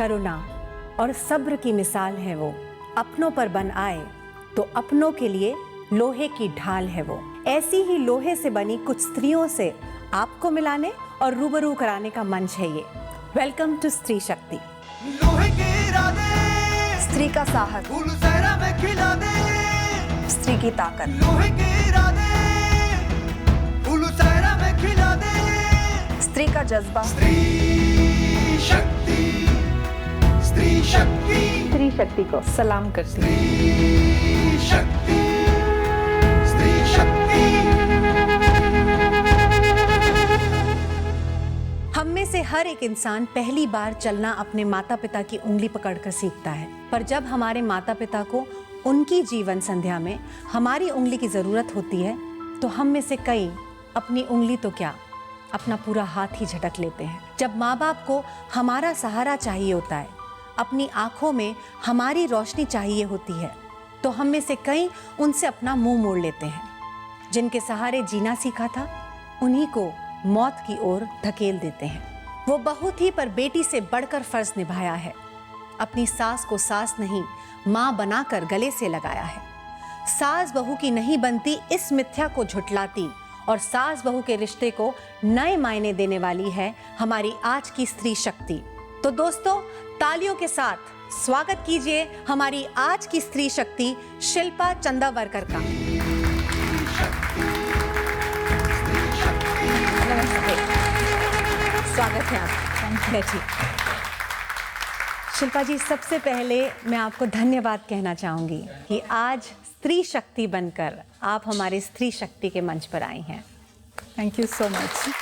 करुणा और सब्र की मिसाल है वो। अपनों पर बन आए तो अपनों के लिए लोहे की ढाल है वो। ऐसी ही लोहे से बनी कुछ स्त्रियों से आपको मिलाने और रूबरू कराने का मंच है ये। वेलकम टू स्त्री शक्ति। लोहे के इरादे, स्त्री का साहस, फूल सहरा में खिला दे। स्त्री की ताकत, लोहे के इरादे, फूल सहरा में खिला दे। स्त्री का जज्बा, स्त्री शक्ति, स्त्री शक्ति, स्त्री शक्ति को सलाम करती हूँ। स्त्री शक्ति, स्त्री शक्ति। हम में से हर एक इंसान पहली बार चलना अपने माता पिता की उंगली पकड़कर सीखता है, पर जब हमारे माता पिता को उनकी जीवन संध्या में हमारी उंगली की जरूरत होती है तो हम में से कई अपनी उंगली तो क्या, अपना पूरा हाथ ही झटक लेते हैं। जब माँ बाप को हमारा सहारा चाहिए होता है, अपनी आंखों में हमारी रोशनी चाहिए होती है, तो हम में से कई उनसे अपना मुंह मोड़ लेते हैं। जिनके सहारे जीना सीखा था उन्हीं को मौत की ओर धकेल देते हैं। वो बहू थी पर बेटी से बढ़कर फर्ज निभाया है। अपनी सास को सास नहीं माँ बनाकर गले से लगाया है। सास बहू की नहीं बनती इस मिथ्या को झुठलाती और सास बहू के रिश्ते को नए मायने देने वाली है हमारी आज की स्त्री शक्ति। तो दोस्तों, तालियों के साथ स्वागत कीजिए हमारी आज की स्त्री शक्ति शिल्पा चंदावरकर का। नमस्ते, स्वागत है आप। बैठिए। शिल्पा जी, सबसे पहले मैं आपको धन्यवाद कहना चाहूंगी कि आज स्त्री शक्ति बनकर आप हमारे स्त्री शक्ति के मंच पर आई हैं। Thank you so much.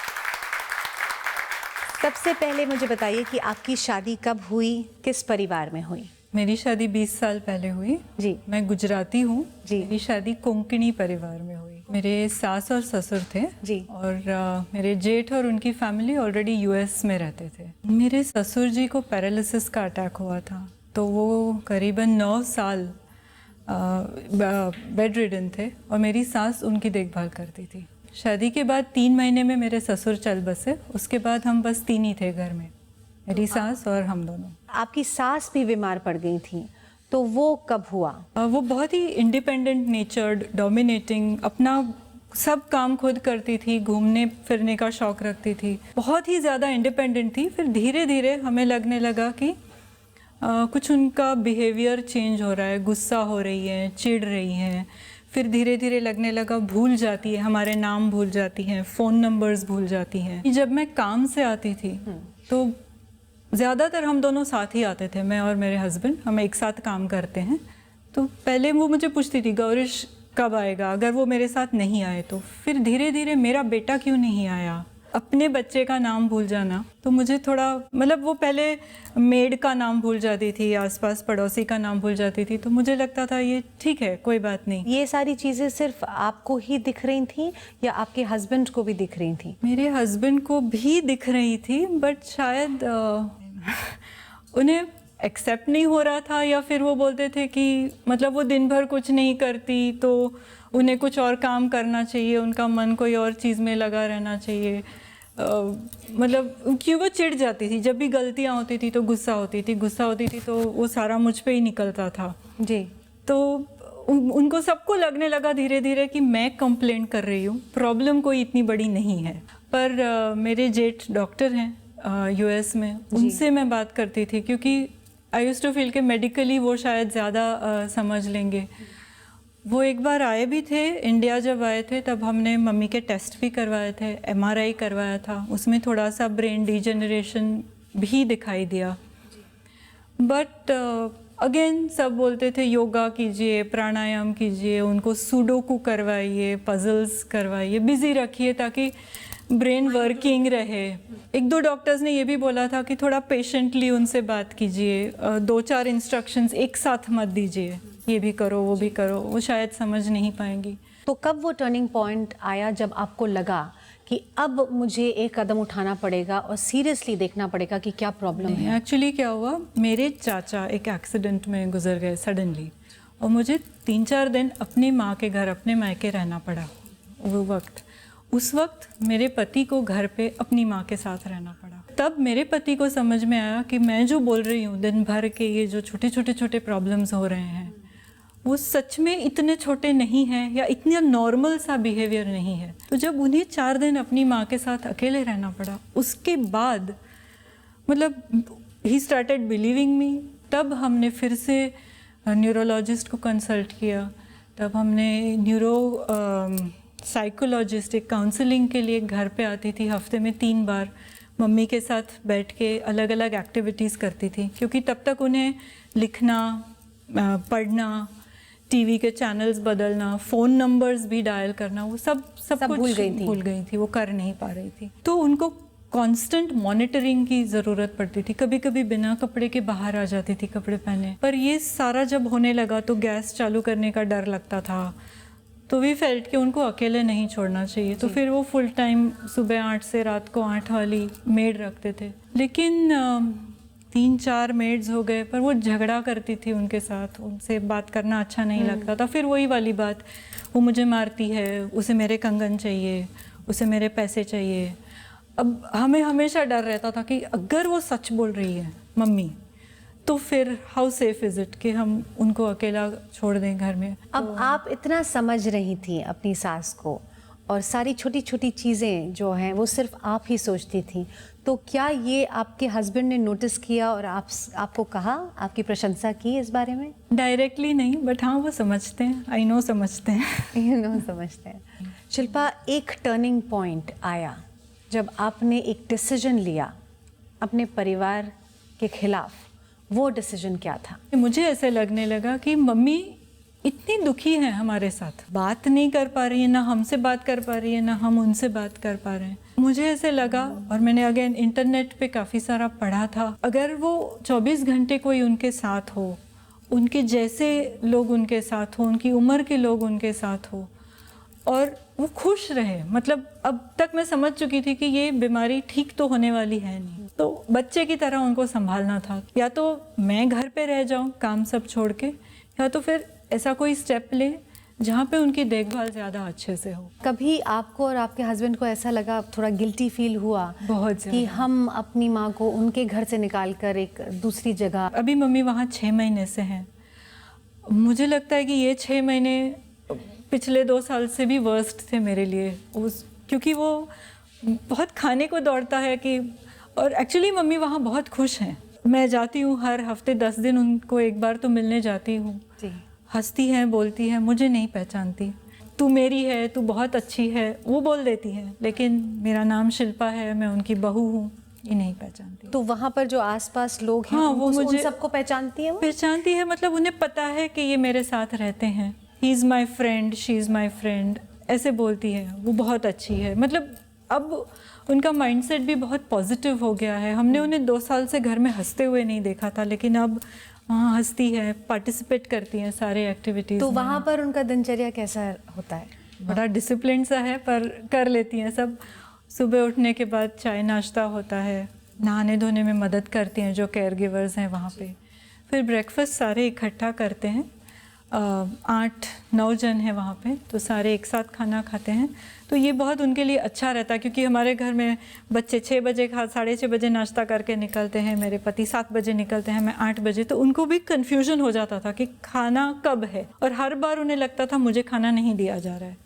सबसे पहले मुझे बताइए कि आपकी शादी कब हुई, किस परिवार में हुई? मेरी शादी 20 साल पहले हुई जी। मैं गुजराती हूँ जी। मेरी शादी कोंकणी परिवार में हुई। मेरे सास और ससुर थे जी। और मेरे जेठ और उनकी फैमिली ऑलरेडी यूएस में रहते थे। मेरे ससुर जी को पैरालिसिस का अटैक हुआ था, तो वो करीबन 9 साल बेड रिडन थे और मेरी सास उनकी देखभाल करती थी। शादी के बाद 3 महीने में मेरे ससुर चल बसे। उसके बाद हम बस 3 ही थे घर में, मेरी सास और हम दोनों। आपकी सास भी बीमार पड़ गई थी, तो वो कब हुआ? वो बहुत ही इंडिपेंडेंट नेचर्ड, डोमिनेटिंग, अपना सब काम खुद करती थी, घूमने फिरने का शौक रखती थी, बहुत ही ज़्यादा इंडिपेंडेंट थी। फिर धीरे धीरे हमें लगने लगा कि कुछ उनका बिहेवियर चेंज हो रहा है, गुस्सा हो रही है, चिढ़ रही हैं। फिर धीरे धीरे लगने लगा भूल जाती है, हमारे नाम भूल जाती हैं, फ़ोन नंबर्स भूल जाती हैं। जब मैं काम से आती थी तो ज़्यादातर हम दोनों साथ ही आते थे, मैं और मेरे हस्बैंड, हम एक साथ काम करते हैं। तो पहले वो मुझे पूछती थी गौरिश कब आएगा, अगर वो मेरे साथ नहीं आए तो। फिर धीरे धीरे मेरा बेटा क्यों नहीं आया, अपने बच्चे का नाम भूल जाना, तो मुझे थोड़ा मतलब वो पहले मेड का नाम भूल जाती थी, आसपास पड़ोसी का नाम भूल जाती थी, तो मुझे लगता था ये ठीक है, कोई बात नहीं। ये सारी चीजें सिर्फ आपको ही दिख रही थी या आपके हस्बैंड को भी दिख रही थी? मेरे हस्बैंड को भी दिख रही थी, बट शायद उन्हें एक्सेप्ट नहीं हो रहा था, या फिर वो बोलते थे कि मतलब वो दिन भर कुछ नहीं करती तो उन्हें कुछ और काम करना चाहिए, उनका मन कोई और चीज़ में लगा रहना चाहिए। मतलब क्यों वो चिढ़ जाती थी, जब भी गलतियाँ होती थी तो गुस्सा होती थी तो वो सारा मुझ पे ही निकलता था। जी। तो उनको सबको लगने लगा धीरे धीरे कि मैं कंप्लेंट कर रही हूँ, प्रॉब्लम कोई इतनी बड़ी नहीं है। पर मेरे जेठ डॉक्टर हैं यूएस में, उनसे मैं बात करती थी क्योंकि आई यूज्ड टू फील कि मेडिकली वो शायद ज़्यादा समझ लेंगे। वो एक बार आए भी थे, इंडिया जब आए थे तब हमने मम्मी के टेस्ट भी करवाए थे, एमआरआई करवाया था, उसमें थोड़ा सा ब्रेन डिजेनरेशन भी दिखाई दिया। बट अगेन सब बोलते थे योगा कीजिए, प्राणायाम कीजिए, उनको सुडोकू करवाइए, पजल्स करवाइए, बिजी रखिए ताकि ब्रेन वर्किंग रहे। 1-2 डॉक्टर्स ने ये भी बोला था कि थोड़ा पेशेंटली उनसे बात कीजिए, 2-4 इंस्ट्रक्शंस एक साथ मत दीजिए, ये भी करो वो भी करो, वो शायद समझ नहीं पाएंगी। तो कब वो टर्निंग पॉइंट आया जब आपको लगा कि अब मुझे एक कदम उठाना पड़ेगा और सीरियसली देखना पड़ेगा कि क्या प्रॉब्लम है? एक्चुअली क्या हुआ, मेरे चाचा एक एक्सीडेंट में गुजर गए सडनली, और मुझे 3-4 दिन अपनी माँ के घर, अपने मायके रहना पड़ा वो वक्त। उस वक्त मेरे पति को घर पे अपनी माँ के साथ रहना पड़ा। तब मेरे पति को समझ में आया कि मैं जो बोल रही हूँ दिन भर के ये जो छोटे प्रॉब्लम्स हो रहे हैं वो सच में इतने छोटे नहीं हैं या इतना नॉर्मल सा बिहेवियर नहीं है। तो जब उन्हें 4 दिन अपनी माँ के साथ अकेले रहना पड़ा, उसके बाद मतलब ही स्टार्टेड बिलीविंग मी। तब हमने फिर से न्यूरोलॉजिस्ट को कंसल्ट किया, तब हमने साइकोलॉजिस्ट, एक काउंसलिंग के लिए घर पे आती थी हफ्ते में 3 बार, मम्मी के साथ बैठ के अलग अलग एक्टिविटीज़ करती थी, क्योंकि तब तक उन्हें लिखना, पढ़ना, टीवी के चैनल्स बदलना, फ़ोन नंबर्स भी डायल करना, वो सब कुछ भूल गई थी, वो कर नहीं पा रही थी। तो उनको कांस्टेंट मॉनिटरिंग की ज़रूरत पड़ती थी। कभी कभी बिना कपड़े के बाहर आ जाती थी कपड़े पहने। पर ये सारा जब होने लगा तो गैस चालू करने का डर लगता था, तो वी फेल्ट कि उनको अकेले नहीं छोड़ना चाहिए। तो फिर वो फुल टाइम सुबह 8 से रात को 8 वाली मेड रखते थे। लेकिन 3-4 मेड्स हो गए, पर वो झगड़ा करती थी उनके साथ, उनसे बात करना अच्छा नहीं लगता था। फिर वही वाली बात, वो मुझे मारती है, उसे मेरे कंगन चाहिए, उसे मेरे पैसे चाहिए। अब हमें हमेशा डर रहता था कि अगर वो सच बोल रही है मम्मी, तो फिर हाउ सेफ इज़ इट कि हम उनको अकेला छोड़ दें घर में। अब आप इतना समझ रही थी अपनी सास को, और सारी छोटी छोटी चीज़ें जो हैं वो सिर्फ आप ही सोचती थी, तो क्या ये आपके हस्बैंड ने नोटिस किया और आपको कहा, आपकी प्रशंसा की इस बारे में? डायरेक्टली नहीं, बट हाँ वो समझते हैं, आई नो समझते हैं। यू नो समझते हैं। शिल्पा, एक टर्निंग पॉइंट आया जब आपने एक डिसीजन लिया अपने परिवार के खिलाफ। वो डिसीजन क्या था? मुझे ऐसे लगने लगा कि मम्मी इतनी दुखी है हमारे साथ, बात नहीं कर पा रही है, ना हमसे बात कर पा रही है, ना हम उनसे बात कर पा रहे हैं। मुझे ऐसे लगा, और मैंने अगेन इंटरनेट पे काफ़ी सारा पढ़ा था, अगर वो 24 घंटे कोई उनके साथ हो, उनके जैसे लोग उनके साथ हो, उनकी उम्र के लोग उनके साथ हो, और वो खुश रहे, मतलब अब तक मैं समझ चुकी थी कि ये बीमारी ठीक तो होने वाली है नहीं, तो बच्चे की तरह उनको संभालना था। या तो मैं घर पे रह जाऊं काम सब छोड़ के, या तो फिर ऐसा कोई स्टेप ले जहाँ पे उनकी देखभाल ज़्यादा अच्छे से हो। कभी आपको और आपके हस्बैंड को ऐसा लगा, थोड़ा गिल्टी फील हुआ बहुत कि हम अपनी माँ को उनके घर से निकाल कर एक दूसरी जगह? अभी मम्मी वहाँ 6 महीने से हैं। मुझे लगता है कि ये 6 महीने पिछले 2 साल से भी वर्स्ट थे मेरे लिए, क्योंकि वो बहुत खाने को दौड़ता है कि, और एक्चुअली मम्मी वहाँ बहुत खुश हैं। मैं जाती हूँ हर हफ्ते 10 दिन, उनको एक बार तो मिलने जाती हूँ। हंसती हैं, बोलती हैं, मुझे नहीं पहचानती। तू मेरी है, तू बहुत अच्छी है, वो बोल देती है, लेकिन मेरा नाम शिल्पा है, मैं उनकी बहू हूँ, ये नहीं पहचानती। तो वहाँ पर जो आसपास लोग हैं, हाँ, वो मुझे सबको पहचानती है? पहचानती है, मतलब उन्हें पता है कि ये मेरे साथ रहते हैं। He is my friend, she is my friend, ऐसे बोलती है। वो बहुत अच्छी है, मतलब अब उनका माइंडसेट भी बहुत पॉजिटिव हो गया है। हमने उन्हें 2 साल से घर में हंसते हुए नहीं देखा था, लेकिन अब वहाँ हंसती है, पार्टिसिपेट करती हैं सारे एक्टिविटीज़। तो वहाँ पर उनका दिनचर्या कैसा होता है? बड़ा डिसिप्लिन सा है, पर कर लेती हैं सब। सुबह उठने के बाद चाय नाश्ता होता है, नहाने धोने में मदद करती हैं जो केयर गिवर्स हैं वहाँ पे। फिर ब्रेकफास्ट सारे इकट्ठा करते हैं, 8-9 जन हैं वहाँ पे, तो सारे एक साथ खाना खाते हैं। तो ये बहुत उनके लिए अच्छा रहता है, क्योंकि हमारे घर में बच्चे 6 बजे 6:30 बजे नाश्ता करके निकलते हैं, मेरे पति 7 बजे निकलते हैं, मैं 8 बजे। तो उनको भी कन्फ्यूजन हो जाता था कि खाना कब है, और हर बार उन्हें लगता था मुझे खाना नहीं दिया जा रहा है।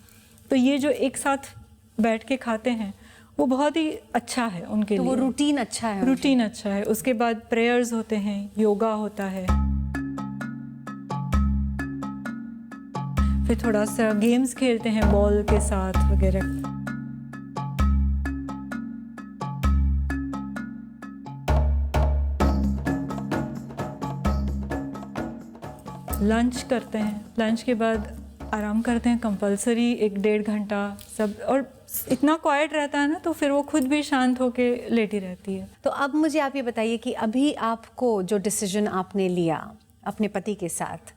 तो ये जो एक साथ बैठ के खाते हैं वो बहुत ही अच्छा है उनके लिए। वो रूटीन अच्छा है? रूटीन अच्छा है। उसके बाद प्रेयर्स होते हैं, योगा होता है, फिर थोड़ा सा गेम्स खेलते हैं बॉल के साथ वगैरह। लंच करते हैं, लंच के बाद आराम करते हैं कंपलसरी 1-1.5 घंटा सब, और इतना क्वाइट रहता है ना, तो फिर वो खुद भी शांत होके लेटी रहती है। तो अब मुझे आप ये बताइए कि अभी आपको जो डिसीजन आपने लिया अपने पति के साथ,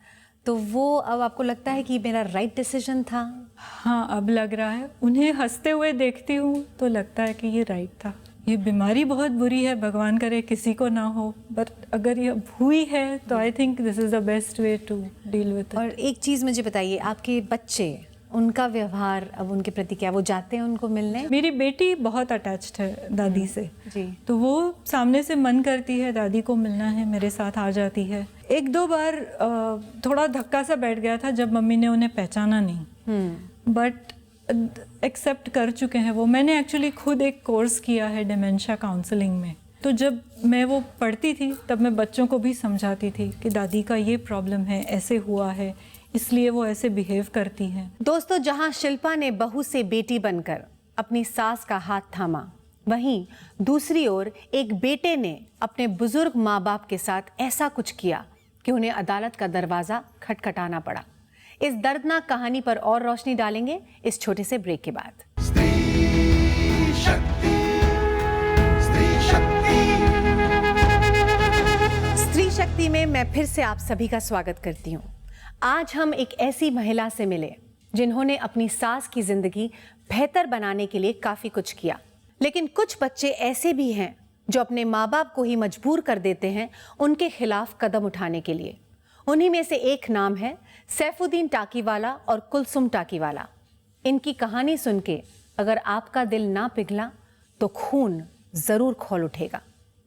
तो वो अब आपको लगता है कि मेरा राइट डिसीजन था? हाँ, अब लग रहा है। उन्हें हंसते हुए देखती हूँ तो लगता है कि ये राइट था। ये बीमारी बहुत बुरी है, भगवान करे किसी को ना हो, बट अगर ये हुई है तो I think this is the best way to deal with it. और एक चीज़ मुझे बताइए, आपके बच्चे उनका व्यवहार अब उनके प्रति क्या, वो जाते हैं उनको मिलने? मेरी बेटी बहुत अटैच्ड है दादी से, जी। तो वो सामने से मन करती है दादी को मिलना है, मेरे साथ आ जाती है। एक दो बार थोड़ा धक्का सा बैठ गया था जब मम्मी ने उन्हें पहचाना नहीं, बट एक्सेप्ट कर चुके हैं वो। मैंने एक्चुअली खुद एक कोर्स किया है डिमेंशिया काउंसलिंग में, तो जब मैं वो पढ़ती थी तब मैं बच्चों को भी समझाती थी कि दादी का ये प्रॉब्लम है, ऐसे हुआ है, इसलिए वो ऐसे बिहेव करती हैं। दोस्तों, जहां शिल्पा ने बहू से बेटी बनकर अपनी सास का हाथ थामा, वहीं दूसरी ओर एक बेटे ने अपने बुजुर्ग माँ बाप के साथ ऐसा कुछ किया कि उन्हें अदालत का दरवाजा खटखटाना पड़ा। इस दर्दनाक कहानी पर और रोशनी डालेंगे इस छोटे से ब्रेक के बाद। स्त्री शक्ति, स्त्री शक्ति। स्त्री शक्ति में मैं फिर से आप सभी का स्वागत करती हूँ। आज हम एक ऐसी महिला से मिले जिन्होंने अपनी सास की जिंदगी बेहतर बनाने के लिए काफी कुछ किया, लेकिन कुछ बच्चे ऐसे भी हैं जो अपने माँ बाप को ही मजबूर कर देते हैं उनके खिलाफ कदम उठाने के लिए। उन्हीं में से एक नाम है सैफुद्दीन टाकीवाला और कुलसुम टाकीवाला। इनकी कहानी सुन के अगर आपका दिल ना पिघला तो खून जरूर खौल उठेगा।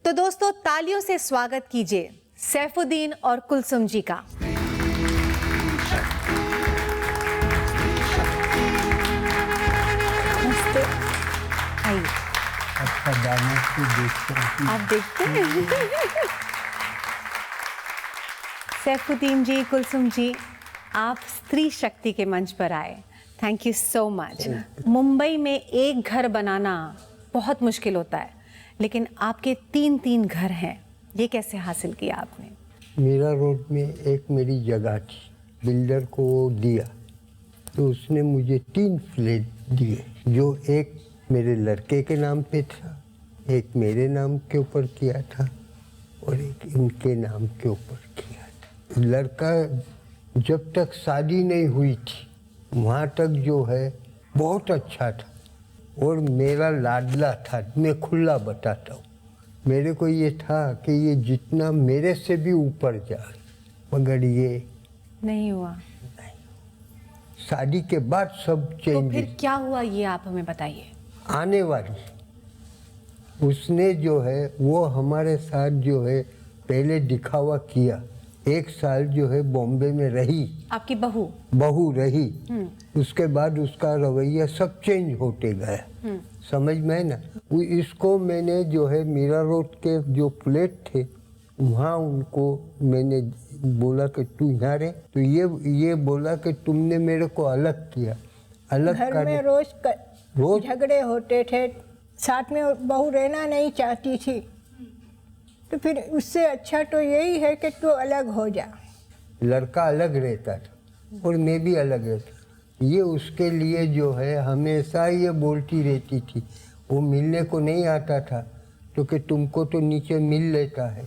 तो दोस्तों, तालियों से स्वागत कीजिए सैफुद्दीन और कुलसुम जी का। नमस्ते। आइए, अच्छा दाना को देखते हैं। आप देखते हैं। सैफुद्दीन जी, कुलसुम जी, आप स्त्री शक्ति के मंच पर आए, thank you so much. Mumbai में एक घर बनाना बहुत मुश्किल होता है, लेकिन आपके 3 घर हैं, ये कैसे हासिल किया आपने? मीरा रोड में एक मेरी जगह थी, बिल्डर को वो दिया, तो उसने मुझे 3 फ्लैट दिए, जो एक मेरे लड़के के नाम पे था, एक मेरे नाम के ऊपर किया था और एक इनके नाम के ऊपर किया था। लड़का जब तक शादी नहीं हुई थी वहाँ तक जो है बहुत अच्छा था और मेरा लाडला था। मैं खुला बताता हूँ, मेरे को ये था कि ये जितना मेरे से भी ऊपर जाए, मगर ये नहीं हुआ। शादी के बाद सब तो चेंज फिर क्या हुआ, ये आप हमें बताइए। आने वाली उसने जो है वो हमारे साथ जो है पहले दिखावा किया। 1 साल जो है बॉम्बे में रही, आपकी बहू बहू रही, उसके बाद उसका रवैया सब चेंज होते गया, समझ में है ना। इसको मैंने जो है मीरा रोड के जो फ्लैट थे वहाँ उनको मैंने बोला कि तू यहाँ रहे, तो ये बोला कि तुमने मेरे को अलग किया। अलग घर में रोज झगड़े होते थे, साथ में बहू रहना नहीं चाहती थी, तो फिर उससे अच्छा तो यही है कि तू अलग हो जा। लड़का अलग रहता था और मैं भी अलग रहता। ये उसके लिए जो है हमेशा ये बोलती रहती थी, वो मिलने को नहीं आता था क्योंकि तुमको तो नीचे मिल लेता है।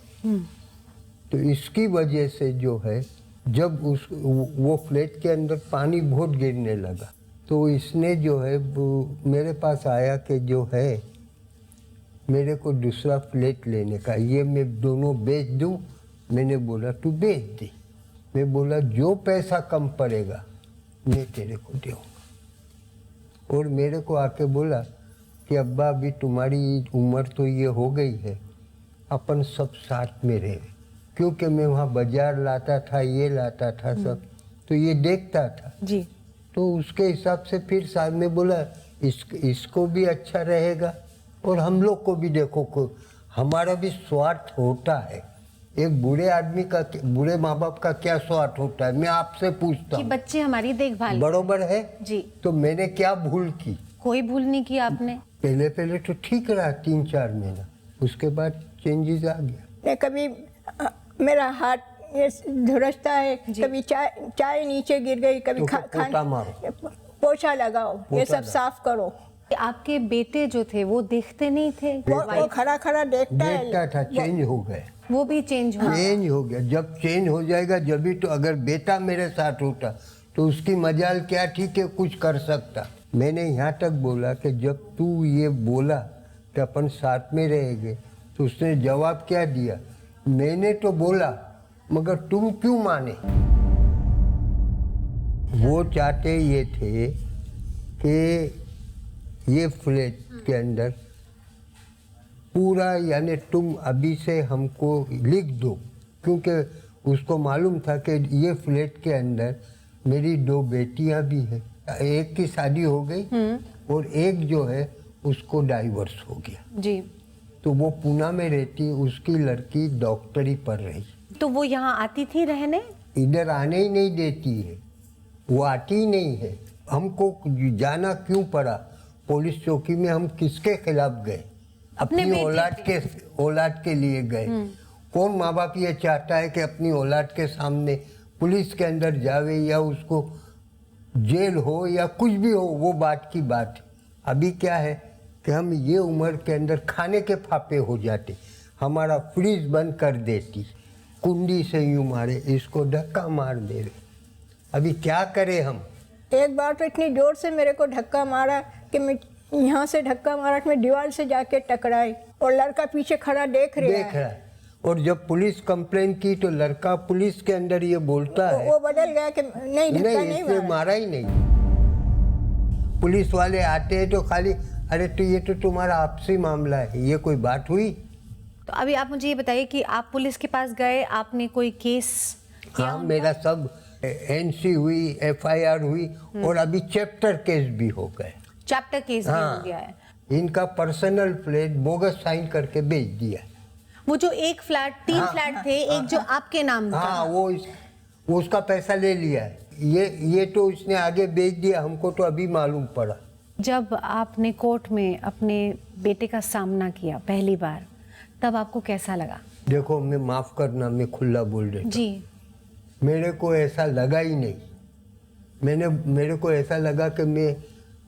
तो इसकी वजह से जो है जब वो फ्लैट के अंदर पानी बहुत गिरने लगा, तो इसने जो है मेरे पास आया कि जो है मेरे को दूसरा फ्लैट लेने का, ये मैं दोनों बेच दूं। मैंने बोला तू बेच दे। मैं बोला जो पैसा कम पड़ेगा मैं तेरे को दूंगा। और मेरे को आके बोला कि अब्बा अभी तुम्हारी उम्र तो ये हो गई है, अपन सब साथ में रहे, क्योंकि मैं वहाँ बाजार लाता था, ये लाता था सब, तो ये देखता था जी। तो उसके हिसाब से फिर साथ में बोला इसको भी अच्छा रहेगा और हम लोग को भी देखो को हमारा भी स्वार्थ होता है। एक बुरे आदमी का, बुरे माँ बाप का क्या स्वार्थ होता है, मैं आपसे पूछता कि हूँ। बच्चे हमारी देखभाल। बरोबर है जी। तो मैंने क्या भूल की? कोई भूल नहीं की आपने। पहले तो ठीक रहा 3-4 महीना, उसके बाद चेंजेस आ गया। मैं कभी मेरा हाथ ये झुरसता है, कभी चाय नीचे गिर गई, कभी तो पोछा मारो, पोछा लगाओ, ये सब लगाओ। साफ करो। आपके बेटे जो थे वो देखते नहीं थे? वो खड़ा देखता था, चेंज हो गए। वो भी चेंज हुआ। चेंज हो गया। जब चेंज हो जाएगा जब भी, तो अगर बेटा मेरे साथ होता तो उसकी मजाल क्या थी कि कुछ कर सकता। मैंने यहाँ तक बोला कि जब तू ये बोला कि अपन साथ में रहेंगे, तो उसने जवाब क्या दिया, मैंने तो बोला मगर तुम क्यों माने। वो चाहते ये थे कि ये फ्लैट के अंदर पूरा, यानी तुम अभी से हमको लिख दो, क्योंकि उसको मालूम था कि ये फ्लैट के अंदर मेरी 2 बेटियां भी हैं। एक की शादी हो गई और एक जो है उसको डाइवोर्स हो गया। जी। तो वो पूना में रहती, उसकी लड़की डॉक्टरी पढ़ रही। तो वो यहाँ आती थी रहने? इधर आने ही नहीं देती है, वो आती ही नहीं है। हमको जाना क्यों पड़ा पुलिस चौकी में? हम किसके खिलाफ गए? अपनी औलाद के लिए गए। कौन माँ बाप ये चाहता है कि अपनी औलाद के सामने पुलिस के अंदर जावे या उसको जेल हो या कुछ भी हो, वो बात की बात है। अभी क्या है कि हम ये उम्र के अंदर खाने के फापे हो जाते, हमारा फ्रिज बंद कर देती, कुंडी से यूं मारे, इसको धक्का मार दे रहे। अभी क्या करें हम? एक बार तो इतनी जोर से मेरे को धक्का मारा कि मैं यहाँ से धक्का मारा कि मैं दीवार से जाके टकराई, और लड़का पीछे खड़ा देख रहा है। और जब पुलिस कंप्लेन की तो लड़का पुलिस के अंदर ये बोलता है, वो बदल गया कि नहीं, धक्का नहीं मारा ही नहीं। पुलिस वाले आते हैं तो खाली अरे तो ये तो तुम्हारा आपसी मामला है, ये कोई बात हुई? तो अभी आप मुझे ये बताइए कि आप पुलिस के पास गए, आपने कोई केस किया? हाँ, मेरा सब एनसी हुई, FIR हुई और अभी चैप्टर केस भी हो गए। चैप्टर केस भी हो गया है। इनका पर्सनल फ्लैट बोगस साइन करके बेच दिया। वो जो एक फ्लैट, 3 फ्लैट थे, एक जो आपके नाम था। हाँ, वो उसका पैसा ले लिया है। ये तो इसने आगे बेच दिया, हमको तो अभी मालूम पड़ा। जब आपने कोर्ट में अपने बेटे का सामना किया पहली बार, तब आपको कैसा लगा? देखो, मैं माफ करना, मैं खुला बोल रहा जी। मेरे को ऐसा लगा ही नहीं। मेरे को ऐसा लगा कि मैं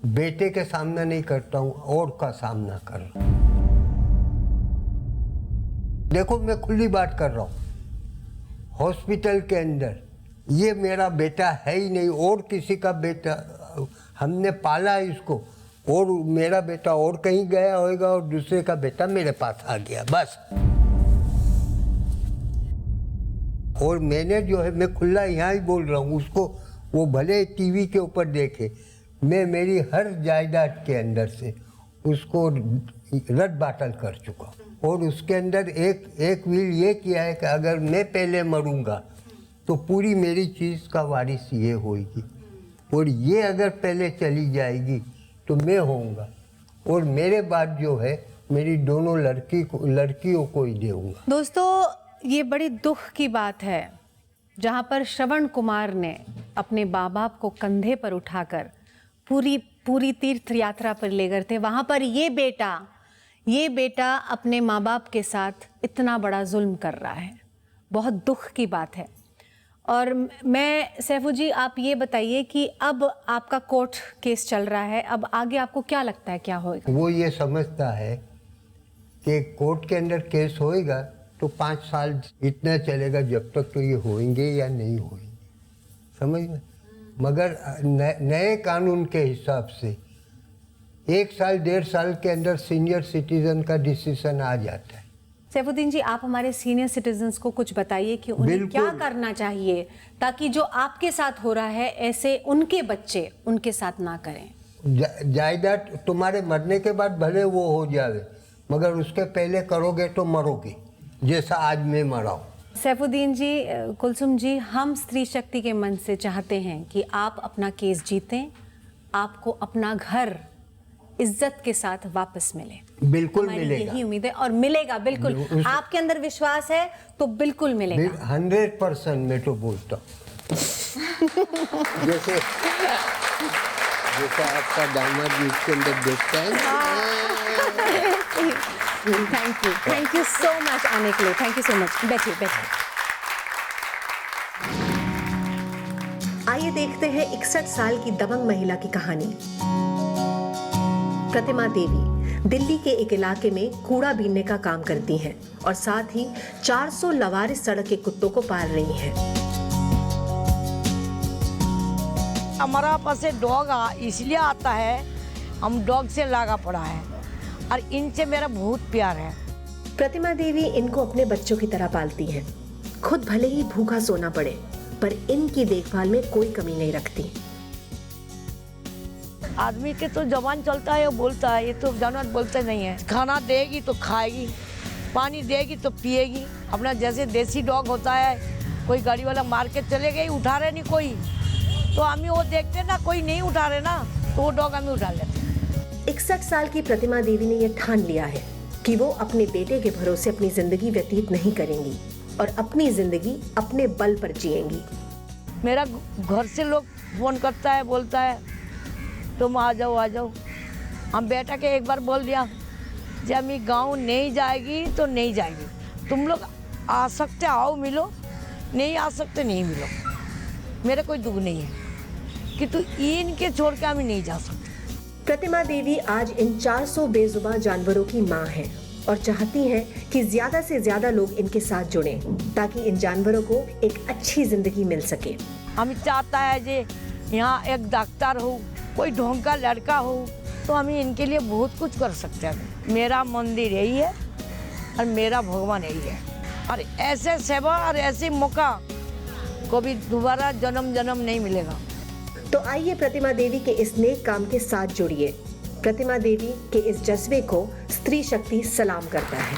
बेटे के सामना नहीं करता हूँ और का सामना कर रहा हूँ। देखो, मैं खुली बात कर रहा हूँ। हॉस्पिटल के अंदर ये मेरा बेटा है ही नहीं, और किसी का बेटा, हमने पाला इसको, और मेरा बेटा और कहीं गया होगा और दूसरे का बेटा मेरे पास आ गया, बस। और मैंने जो है, मैं खुला यहाँ ही बोल रहा हूँ, उसको वो भले टीवी के ऊपर देखे, मैं मेरी हर जायदाद के अंदर से उसको रद्द बातल कर चुका। और उसके अंदर एक विल ये किया है कि अगर मैं पहले मरूंगा तो पूरी मेरी चीज़ का वारिस ये होगी, और ये अगर पहले चली जाएगी तो मैं होऊंगा, और मेरे बाद जो है मेरी दोनों लड़कियों को ही दूंगा। दोस्तों, ये बड़ी दुख की बात है, जहाँ पर श्रवण कुमार ने अपने माँ बाप को कंधे पर उठाकर पूरी तीर्थ यात्रा पर ले गए थे। वहाँ पर ये बेटा अपने माँ बाप के साथ इतना बड़ा जुल्म कर रहा है। बहुत दुख की बात है। और मैं, सैफू जी, आप ये बताइए कि अब आपका कोर्ट केस चल रहा है, अब आगे आपको क्या लगता है क्या होगा? वो ये समझता है कि कोर्ट के अंदर केस होएगा तो 5 साल इतना चलेगा, जब तक तो ये होंगे या नहीं होंगे, समझ में। मगर नए कानून के हिसाब से 1 साल 1.5 साल के अंदर सीनियर सिटीजन का डिसीजन आ जाता है। सैफुद्दीन जी, आप हमारे सीनियर सिटीजन्स को कुछ बताइए कि उन्हें क्या करना चाहिए ताकि जो आपके साथ हो रहा है ऐसे उनके बच्चे उनके साथ ना करें। जायदाद तुम्हारे मरने के बाद भले वो हो जाए, मगर उसके पहले करोगे तो मरोगे, जैसा आज मैं मरा हूँ। सैफुद्दीन जी, कुलसुम जी, हम स्त्री शक्ति के मन से चाहते हैं कि आप अपना केस जीतें, आपको अपना घर इज्जत के साथ वापस मिले। बिल्कुल मिलेगा, यही उम्मीद है, और मिलेगा बिल्कुल। आपके अंदर विश्वास है तो बिल्कुल मिलेगा। 100% मैं तो बोलता हूँ। जैसे आपका दामाद भी इसके अंदर देखता है। थैंक यू सो मच आने के लिए। Thank you so much. बैठिए। आइए देखते हैं 61 साल की दबंग महिला की कहानी। प्रतिमा देवी दिल्ली के एक इलाके में कूड़ा बीनने का काम करती हैं और साथ ही 400 लवारिस सड़क के कुत्तों को पाल रही हैं। हमारा पास डॉग इसलिए आता है, हम डॉग से लगा पड़ा है और इनसे मेरा बहुत प्यार है। प्रतिमा देवी इनको अपने बच्चों की तरह पालती हैं। खुद भले ही भूखा सोना पड़े, पर इनकी देखभाल में कोई कमी नहीं रखती। आदमी के तो जबान चलता है, वो बोलता है, ये तो जानवर बोलते नहीं है। खाना देगी तो खाएगी, पानी देगी तो पिएगी। अपना जैसे देसी डॉग होता है, कोई गाड़ी वाला मार के चले गए, उठा रहे नहीं कोई, तो हम वो देखते ना, कोई नहीं उठा रहे ना, तो वो डॉग हमें उठा लेते। 61 साल की प्रतिमा देवी ने यह ठान लिया है कि वो अपने बेटे के भरोसे अपनी जिंदगी व्यतीत नहीं करेंगी और अपनी जिंदगी अपने बल पर जिएंगी। मेरा घर से लोग फोन करता है, बोलता है तुम आ जाओ आ जाओ। हम बेटा के एक बार बोल दिया, जब मैं गाँव नहीं जाएगी तो नहीं जाएगी, तुम लोग आ सकते आओ मिलो, नहीं आ सकते नहीं मिलो, मेरा कोई दुख नहीं है कि तू इनके छोड़ के हम नहीं जा सकते। प्रतिमा देवी आज इन 400 बेजुबान जानवरों की मां हैं और चाहती हैं कि ज्यादा से ज्यादा लोग इनके साथ जुड़ें ताकि इन जानवरों को एक अच्छी जिंदगी मिल सके। हम चाहता है जे यहाँ एक डॉक्टर हो, कोई ढोंग का लड़का हो, तो हम इनके लिए बहुत कुछ कर सकते हैं। मेरा मंदिर यही है और मेरा भगवान यही है, और ऐसे सेवा और ऐसे मौका को भी दोबारा जन्म नहीं मिलेगा। तो आइए प्रतिमा देवी के इस नेक काम के साथ जुड़िए। प्रतिमा देवी के इस जज्बे को स्त्री शक्ति सलाम करता है।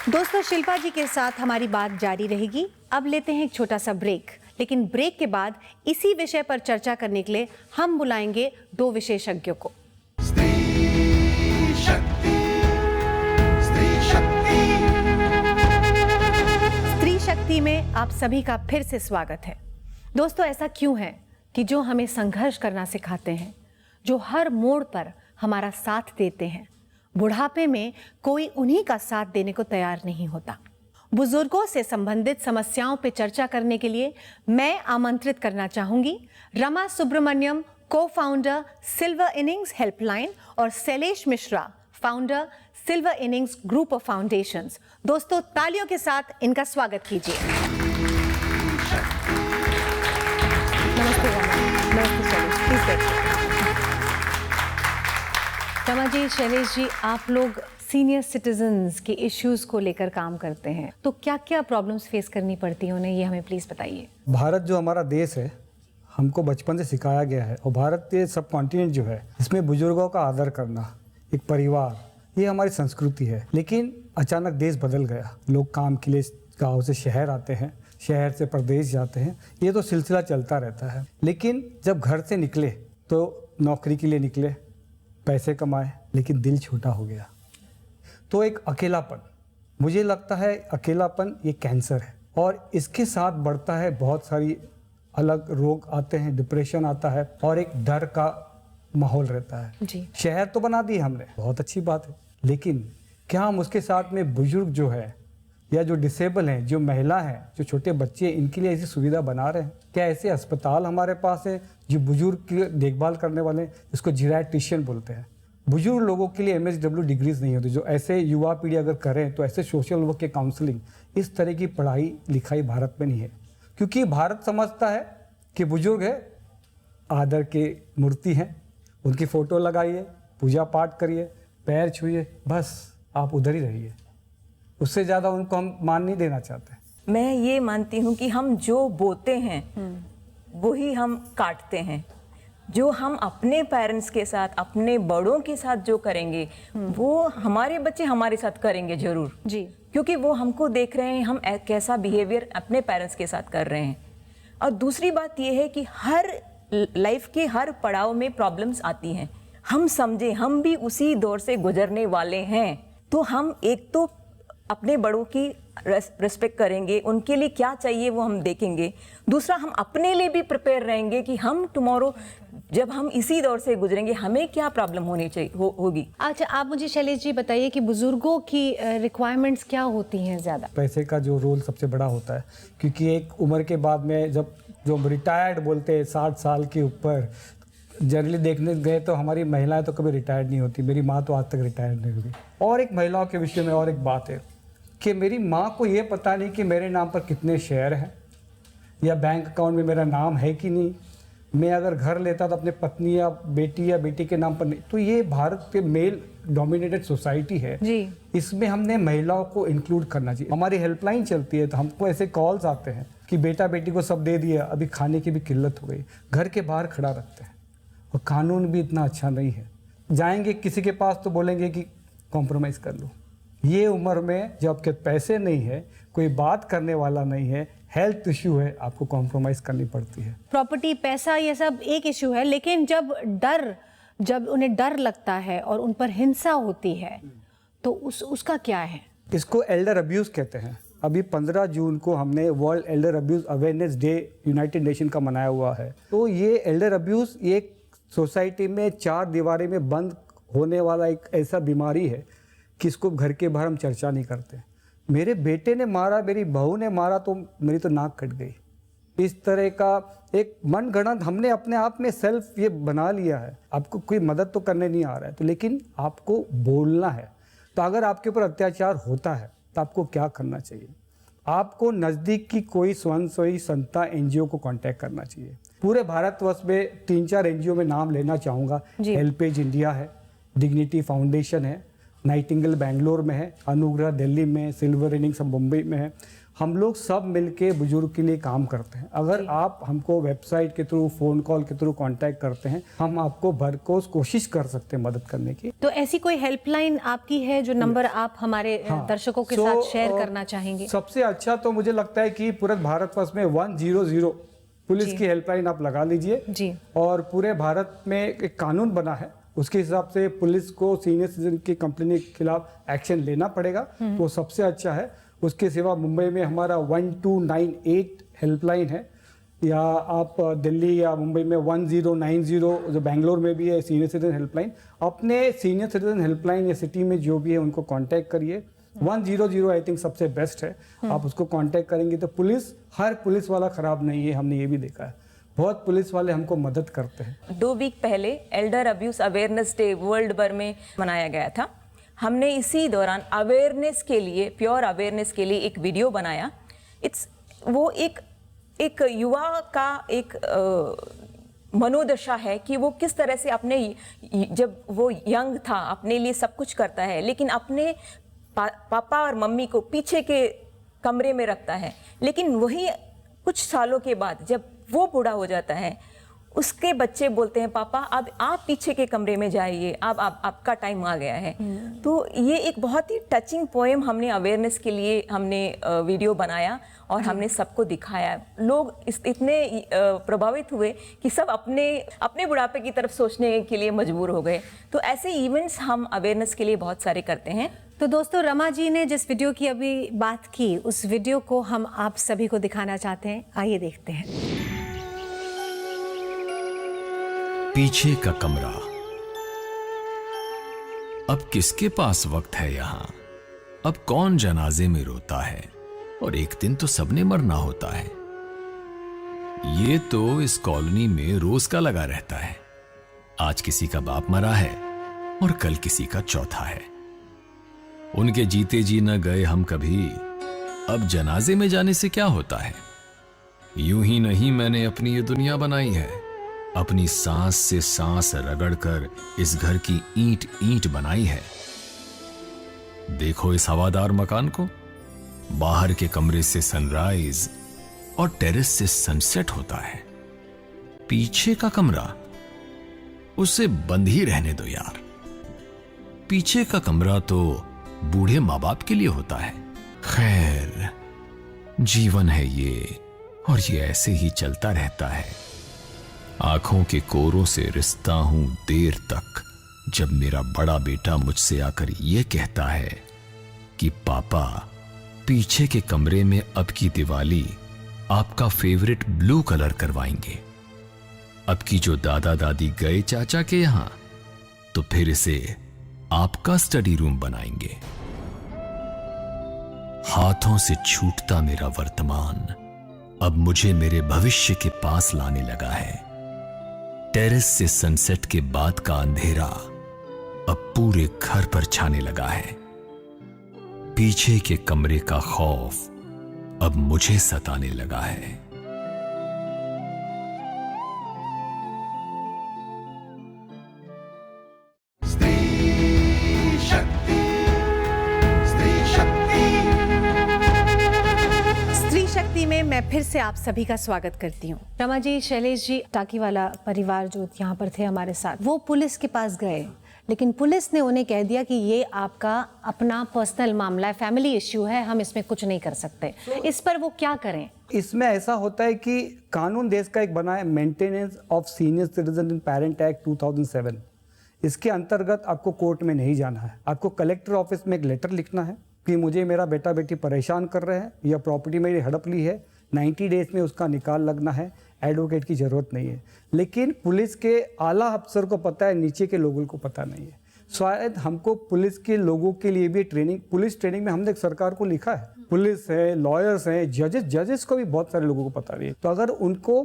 दोस्तों, शिल्पा जी के साथ हमारी बात जारी रहेगी। अब लेते हैं एक छोटा सा ब्रेक, लेकिन ब्रेक के बाद इसी विषय पर चर्चा करने के लिए हम बुलाएंगे 2 विशेषज्ञों को। स्त्री शक्ति, स्त्री शक्ति। स्त्री शक्ति में आप सभी का फिर से स्वागत है। दोस्तों, ऐसा क्यों है कि जो हमें संघर्ष करना सिखाते हैं, जो हर मोड़ पर हमारा साथ देते हैं, बुढ़ापे में कोई उन्हीं का साथ देने को तैयार नहीं होता। बुजुर्गों से संबंधित समस्याओं पर चर्चा करने के लिए मैं आमंत्रित करना चाहूंगी Rama Subramaniam, co-founder silver innings helpline, और Shailesh Mishra, founder silver innings group of foundations. दोस्तों, तालियों के साथ इनका स्वागत कीजिए। नमस्ते रमा। नमस्ते शैलेश, प्लीज बैठिए। रमा जी, शैलेश जी, आप लोग सीनियर सिटीजन्स के इश्यूज को लेकर काम करते हैं, तो क्या क्या प्रॉब्लम्स फेस करनी पड़ती हैं उन्हें, ये हमें प्लीज बताइए। भारत जो हमारा देश है, हमको बचपन से सिखाया गया है, और भारत के सब कॉन्टिनेंट जो है, इसमें बुजुर्गों का आदर करना, एक परिवार, ये हमारी संस्कृति है। लेकिन अचानक देश बदल गया, लोग काम के लिए गाँव से शहर आते हैं, शहर से प्रदेश जाते हैं, ये तो सिलसिला चलता रहता है। लेकिन जब घर से निकले तो नौकरी के लिए निकले, पैसे कमाए, लेकिन दिल छोटा हो गया। तो एक अकेलापन, मुझे लगता है अकेलापन ये कैंसर है, और इसके साथ बढ़ता है बहुत सारी अलग रोग आते हैं, डिप्रेशन आता है, और एक डर का माहौल रहता है जी। शहर तो बना दिए हमने, बहुत अच्छी बात है, लेकिन क्या हम उसके साथ में बुजुर्ग जो है, या जो डिसेबल हैं, जो महिला हैं, जो छोटे बच्चे हैं, इनके लिए ऐसी सुविधा बना रहे हैं? क्या ऐसे अस्पताल हमारे पास है जो बुजुर्ग की देखभाल करने वाले, इसको जीराट्रिशियन बोलते हैं? बुजुर्ग लोगों के लिए MSW डिग्रीज नहीं होती, जो ऐसे युवा पीढ़ी अगर करें तो ऐसे सोशल वर्क के काउंसलिंग, इस तरह की पढ़ाई लिखाई भारत में नहीं है। क्योंकि भारत समझता है कि बुजुर्ग है, आदर की मूर्ति हैं, उनकी फ़ोटो लगाइए, पूजा पाठ करिए, पैर छूइए, बस आप उधर ही रहिए, उससे ज़्यादा उनको हम मान नहीं देना चाहते। मैं ये मानती हूँ कि हम जो बोते हैं वही हम काटते हैं। जो हम अपने पेरेंट्स के साथ, अपने बड़ों के साथ जो करेंगे, वो हमारे बच्चे हमारे साथ करेंगे जरूर जी, क्योंकि वो हमको देख रहे हैं हम कैसा बिहेवियर अपने पेरेंट्स के साथ कर रहे हैं। और दूसरी बात ये है कि हर लाइफ के हर पड़ाव में प्रॉब्लम्स आती हैं। हम समझे हम भी उसी दौर से गुजरने वाले हैं, तो हम एक तो अपने बड़ों की रिस्पेक्ट करेंगे, उनके लिए क्या चाहिए वो हम देखेंगे। दूसरा, हम अपने लिए भी प्रिपेयर रहेंगे कि हम टुमारो जब हम इसी दौर से गुजरेंगे हमें क्या प्रॉब्लम होनी चाहिए होगी। अच्छा, आप मुझे शैलेश जी बताइए कि बुजुर्गों की रिक्वायरमेंट्स क्या होती हैं ज़्यादा? पैसे का जो रोल सबसे बड़ा होता है, क्योंकि एक उम्र के बाद में जब जो रिटायर्ड बोलते हैं 60 साल के ऊपर, जनरली देखने गए तो हमारी महिलाएं तो कभी रिटायर्ड नहीं होती। मेरी माँ तो आज तक रिटायर्ड नहीं हुई। और एक महिलाओं के विषय में और एक बात है कि मेरी माँ को ये पता नहीं कि मेरे नाम पर कितने शेयर हैं, या बैंक अकाउंट में मेरा नाम है कि नहीं, मैं अगर घर लेता तो अपने पत्नी या बेटी के नाम पर नहीं। तो ये भारत के मेल डोमिनेटेड सोसाइटी है जी। इसमें हमने महिलाओं को इंक्लूड करना चाहिए। हमारी हेल्पलाइन चलती है तो हमको ऐसे कॉल्स आते हैं कि बेटा बेटी को सब दे दिया, अभी खाने की भी किल्लत हो गई, घर के बाहर खड़ा रखते हैं। और कानून भी इतना अच्छा नहीं है, जाएंगे किसी के पास तो बोलेंगे कि कॉम्प्रोमाइज़ कर लो। ये उम्र में जब आपके पैसे नहीं है, कोई बात करने वाला नहीं है, हेल्थ इश्यू है, आपको कॉम्प्रोमाइज़ करनी पड़ती है। प्रॉपर्टी, पैसा, ये सब एक इशू है, लेकिन जब उन्हें डर लगता है और उन पर हिंसा होती है तो उसका क्या है? इसको एल्डर अब्यूज़ कहते हैं। अभी 15 जून को हमने world Elder abuse awareness day United nation का मनाया हुआ है। तो ये एल्डर अब्यूज़ एक सोसाइटी में 4 दीवारें में बंद होने वाला एक ऐसा बीमारी है कि इसको घर के बाहर हम चर्चा नहीं करते। मेरे बेटे ने मारा, मेरी बहू ने मारा तो मेरी तो नाक कट गई। इस तरह का एक मनगढ़ंत हमने अपने आप में सेल्फ ये बना लिया है। आपको कोई मदद तो करने नहीं आ रहा है तो, लेकिन आपको बोलना है। तो अगर आपके ऊपर अत्याचार होता है तो आपको क्या करना चाहिए? आपको नज़दीक की कोई स्वयंसेवी संस्था NGO को कांटेक्ट करना चाहिए। पूरे भारतवर्ष में 3-4 NGO में नाम लेना चाहूँगा। हेल्पेज इंडिया है, डिग्निटी फाउंडेशन है, नाइटिंगेल बेंगलोर में है, अनुग्रह दिल्ली में, सिल्वर इनिंग्स मुंबई में है। हम लोग सब मिलके बुजुर्ग के लिए काम करते हैं। अगर आप हमको वेबसाइट के थ्रू, फ़ोन कॉल के थ्रू कांटेक्ट करते हैं, हम आपको भरपूर कोशिश कर सकते हैं मदद करने की। तो ऐसी कोई हेल्पलाइन आपकी है जो नंबर आप हमारे दर्शकों के साथ शेयर करना चाहेंगे? सबसे अच्छा तो मुझे लगता है कि पूरे भारतवर्ष में 100 पुलिस की हेल्पलाइन आप लगा लीजिए जी। और पूरे भारत में एक कानून बना है, उसके हिसाब से पुलिस को सीनियर सिटीजन की कंप्लेन के खिलाफ एक्शन लेना पड़ेगा, तो सबसे अच्छा है। उसके सिवा मुंबई में हमारा 1298 हेल्पलाइन है, या आप दिल्ली या मुंबई में 1090, जो बेंगलोर में भी है सीनियर सिटीजन हेल्पलाइन। अपने सीनियर सिटीजन हेल्पलाइन या सिटी में जो भी है उनको कांटेक्ट करिए। 100 आई थिंक सबसे बेस्ट है। आप उसको कांटेक्ट करेंगे तो हर पुलिस वाला खराब नहीं है, हमने ये भी देखा है। बहुत पुलिस वाले हमको मदद करते हैं। 2 वीक पहले Elder abuse awareness day world भर में मनाया गया था। हमने इसी दौरान अवेयरनेस के लिए, प्योर अवेयरनेस के लिए एक वीडियो बनाया। वो एक युवा का एक मनोदशा है कि वो किस तरह से अपने, जब वो यंग था, अपने लिए सब कुछ करता है, लेकिन अपने पापा और मम्मी को पीछे के कमरे में रखता है। लेकिन वही कुछ सालों के बाद जब वो बूढ़ा हो जाता है, उसके बच्चे बोलते हैं, पापा अब आप पीछे के कमरे में जाइए, अब आपका टाइम आ गया है। तो ये एक बहुत ही टचिंग पोएम हमने अवेयरनेस के लिए हमने वीडियो बनाया और हमने सबको दिखाया। लोग इतने प्रभावित हुए कि सब अपने बुढ़ापे की तरफ सोचने के लिए मजबूर हो गए। तो ऐसे इवेंट्स हम अवेयरनेस के लिए बहुत सारे करते हैं। तो दोस्तों, रमा जी ने जिस वीडियो की अभी बात की, उस वीडियो को हम आप सभी को दिखाना चाहते हैं। आइए देखते हैं। पीछे का कमरा। अब किसके पास वक्त है यहां? अब कौन जनाजे में रोता है? और एक दिन तो सबने मरना होता है। ये तो इस कॉलोनी में रोज का लगा रहता है। आज किसी का बाप मरा है और कल किसी का चौथा है। उनके जीते जी न गए हम कभी, अब जनाजे में जाने से क्या होता है? यूं ही नहीं मैंने अपनी ये दुनिया बनाई है, अपनी सांस से सांस रगड़कर इस घर की ईंट ईंट बनाई है। देखो इस हवादार मकान को, बाहर के कमरे से सनराइज और टेरेस से सनसेट होता है। पीछे का कमरा, उसे बंद ही रहने दो यार। पीछे का कमरा तो बूढ़े माँ बाप के लिए होता है। खैर, जीवन है ये, और ये ऐसे ही चलता रहता है। आंखों के कोरों से रिश्ता हूं देर तक, जब मेरा बड़ा बेटा मुझसे आकर ये कहता है कि पापा, पीछे के कमरे में अब की दिवाली आपका फेवरेट ब्लू कलर करवाएंगे। अब की जो दादा दादी गए चाचा के यहां, तो फिर इसे आपका स्टडी रूम बनाएंगे। हाथों से छूटता मेरा वर्तमान अब मुझे मेरे भविष्य के पास लाने लगा है। टेरेस से सनसेट के बाद का अंधेरा अब पूरे घर पर छाने लगा है। पीछे के कमरे का खौफ अब मुझे सताने लगा है। मैं फिर से आप सभी का स्वागत करती हूँ। रमा जी, शैलेश जी, टाकी वाला परिवार जो यहाँ पर थे हमारे साथ, वो पुलिस के पास गए, लेकिन पुलिस ने उन्हें कह दिया कि ये आपका अपना पर्सनल मामला है, फैमिली इश्यू है, हम इसमें कुछ नहीं कर सकते। इस पर वो क्या करें? इसमें ऐसा होता है कि कानून देश का एक बना है, maintenance of senior citizen in parent act 2007। इसके अंतर्गत आपको कोर्ट में नहीं जाना है, आपको कलेक्टर ऑफिस में एक लेटर लिखना है कि मुझे मेरा बेटा बेटी परेशान कर रहे हैं या प्रॉपर्टी मेरी हड़प ली है, 90 डेज में उसका निकाल लगना है, एडवोकेट की ज़रूरत नहीं है। लेकिन पुलिस के आला अफसर को पता है, नीचे के लोगों को पता नहीं है। शायद हमको पुलिस के लोगों के लिए भी ट्रेनिंग, पुलिस ट्रेनिंग में हमने सरकार को लिखा है, पुलिस है, लॉयर्स हैं, जजेस को भी बहुत सारे लोगों को पता नहीं है। तो अगर उनको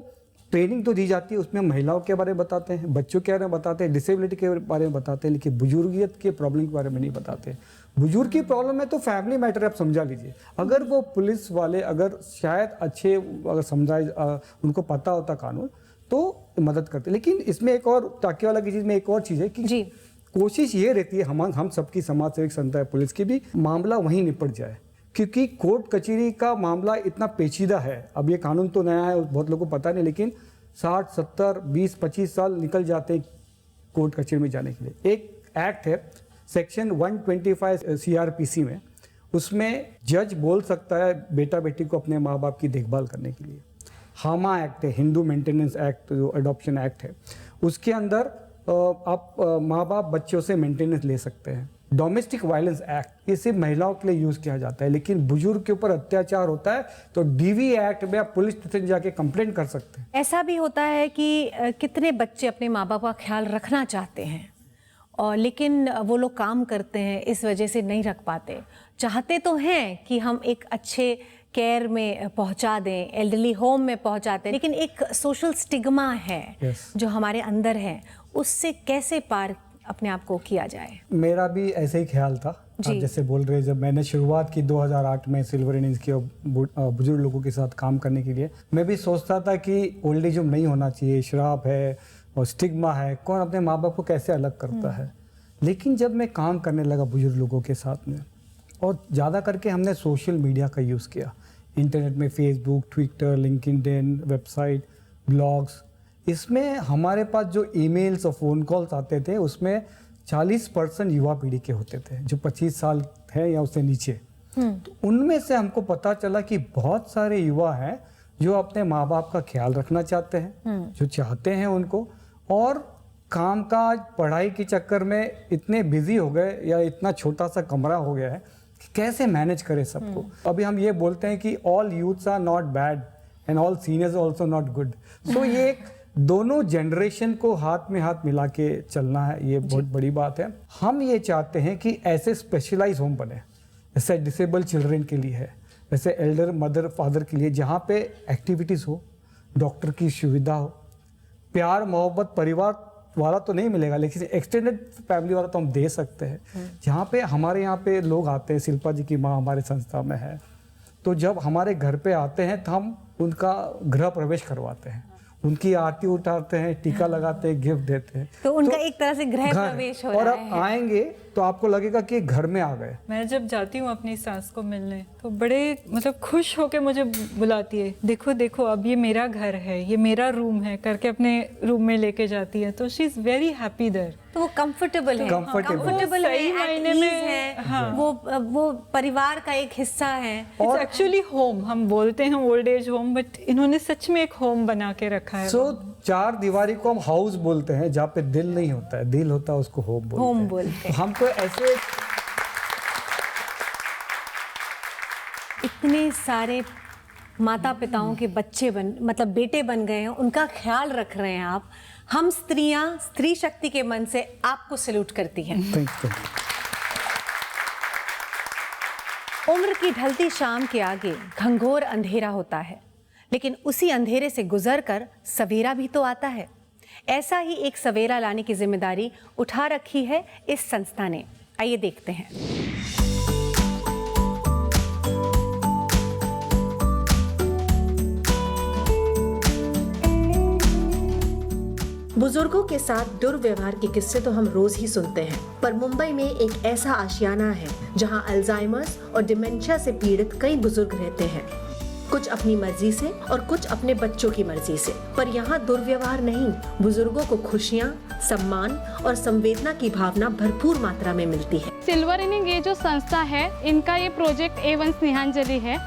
ट्रेनिंग तो दी जाती है, उसमें महिलाओं के बारे में बताते हैं, बच्चों के बारे में बताते हैं, डिसेबिलिटी के बारे में बताते हैं, लेकिन बुजुर्गियत के प्रॉब्लम के बारे में नहीं बताते। बुजुर्ग की प्रॉब्लम है तो फैमिली मैटर आप समझा लीजिए। अगर वो पुलिस वाले अगर शायद अच्छे अगर समझाए, उनको पता होता कानून, तो मदद करते। लेकिन इसमें एक और टाके वाला की चीज़ में एक और चीज़ है कि जी, कोशिश ये रहती है हम सबकी समाज सेवक संस्था है, पुलिस की भी, मामला वहीं निपट जाए, क्योंकि कोर्ट कचहरी का मामला इतना पेचीदा है। अब ये कानून तो नया है, बहुत लोगों को पता नहीं, लेकिन 60, 70, 20, 25 साल निकल जाते हैं कोर्ट कचहरी में जाने के लिए। एक एक्ट है सेक्शन 125 CRPC में, उसमें जज बोल सकता है बेटा बेटी को अपने माँ बाप की देखभाल करने के लिए। हामा एक्ट है, हिंदू मेंटेनेंस एक्ट, जो अडॉप्शन एक्ट है, उसके अंदर आप माँ बाप बच्चों से मेंटेनेंस ले सकते हैं। डोमेस्टिक वायलेंस एक्ट, ये सिर्फ महिलाओं के लिए यूज़ किया जाता है, लेकिन बुजुर्ग के ऊपर अत्याचार होता है तो DV एक्ट में आप पुलिस स्टेशन जाके कंप्लेंट कर सकते हैं। ऐसा भी होता है कि कितने बच्चे अपने माँ बाप का ख्याल रखना चाहते हैं और लेकिन वो लोग काम करते हैं, इस वजह से नहीं रख पाते। चाहते तो हैं कि हम एक अच्छे केयर में पहुंचा दें, एल्डरली होम में पहुंचाते हैं, लेकिन एक सोशल स्टिग्मा है जो हमारे अंदर है, उससे कैसे पार अपने आप को किया जाए? मेरा भी ऐसे ही ख्याल था, आप जैसे बोल रहे, जब मैंने शुरुआत की 2008 में सिल्वर इनिंग्स की बुजुर्ग लोगों के साथ काम करने के लिए, मैं भी सोचता था कि ओल्ड एज होम नहीं होना चाहिए, श्राप है और स्टिग्मा है, कौन अपने माँ बाप को कैसे अलग करता है। लेकिन जब मैं काम करने लगा बुजुर्ग लोगों के साथ में, और ज़्यादा करके हमने सोशल मीडिया का यूज़ किया, इंटरनेट में Facebook, Twitter, LinkedIn, website, blogs, इसमें हमारे पास जो ईमेल्स और फ़ोन कॉल्स आते थे, उसमें 40% युवा पीढ़ी के होते थे, जो 25 साल है या उससे नीचे। तो उनमें से हमको पता चला कि बहुत सारे युवा हैं जो अपने माँ बाप का ख्याल रखना चाहते हैं, जो चाहते हैं उनको, और काम काज पढ़ाई के चक्कर में इतने बिजी हो गए या इतना छोटा सा कमरा हो गया है कि कैसे मैनेज करें सबको। अभी हम ये बोलते हैं कि all youths are not bad and all seniors also not good. So ये एक दोनों जनरेशन को हाथ में हाथ मिला के चलना है, ये बहुत बड़ी बात है। हम ये चाहते हैं कि ऐसे स्पेशलाइज होम बने, जैसे डिसेबल चिल्ड्रन के लिए है, वैसे एल्डर मदर फादर के लिए, जहाँ पे एक्टिविटीज़ हो, डॉक्टर की सुविधा हो, प्यार मोहब्बत परिवार वाला तो नहीं मिलेगा, लेकिन एक्सटेंडेड फैमिली वाला तो हम दे सकते हैं। जहाँ पे हमारे यहाँ पे लोग आते हैं, शिल्पा जी की माँ हमारे संस्था में है, तो जब हमारे घर पे आते हैं तो हम उनका गृह प्रवेश करवाते हैं, उनकी आरती उतारते हैं, टीका लगाते हैं, गिफ्ट देते हैं, तो उनका एक तरह से गृह प्रवेश हो रहा है। और आप आएंगे तो आपको लगेगा कि घर में आ गए। मैं जब जाती हूँ अपनी सास को मिलने तो बड़े मतलब खुश होके मुझे बुलाती है, देखो देखो अब ये मेरा घर है, ये मेरा रूम है करके अपने रूम में लेके जाती है। तो she is very happy there. तो वो कंफर्टेबल है, कंफर्टेबल है, सही मायने में है, वो परिवार का एक हिस्सा है। इट्स एक्चुअली होम, हम बोलते हैं ओल्ड एज होम, बट इन्होंने सच में एक होम बना के रखा है। सो 4 दीवारी को हम हाउस बोलते हैं, जहाँ पे दिल नहीं होता है, दिल होता है उसको होम बोलते हैं। हम तो ऐसे इतने सारे माता पिताओं के बच्चे मतलब बेटे बन गए हैं, उनका ख्याल रख रहे हैं आप। हम स्त्रियां स्त्री शक्ति के मन से आपको सैल्यूट करती हैं। उम्र की ढलती शाम के आगे घंघोर अंधेरा होता है, लेकिन उसी अंधेरे से गुजरकर सवेरा भी तो आता है। ऐसा ही एक सवेरा लाने की जिम्मेदारी उठा रखी है इस संस्था ने। आइए देखते हैं। बुजुर्गों के साथ दुर्व्यवहार के किस्से तो हम रोज ही सुनते हैं, पर मुंबई में एक ऐसा आशियाना है जहां अल्जाइमर्स और डिमेंशिया से पीड़ित कई बुजुर्ग रहते हैं। कुछ अपनी मर्जी से और कुछ अपने बच्चों की मर्जी से। पर यहाँ दुर्व्यवहार नहीं, बुजुर्गों को खुशियाँ, सम्मान और संवेदना की भावना भरपूर मात्रा में मिलती है। सिल्वर इनिंग ये जो संस्था है, इनका ये प्रोजेक्ट A1 स्नेहांजलि है।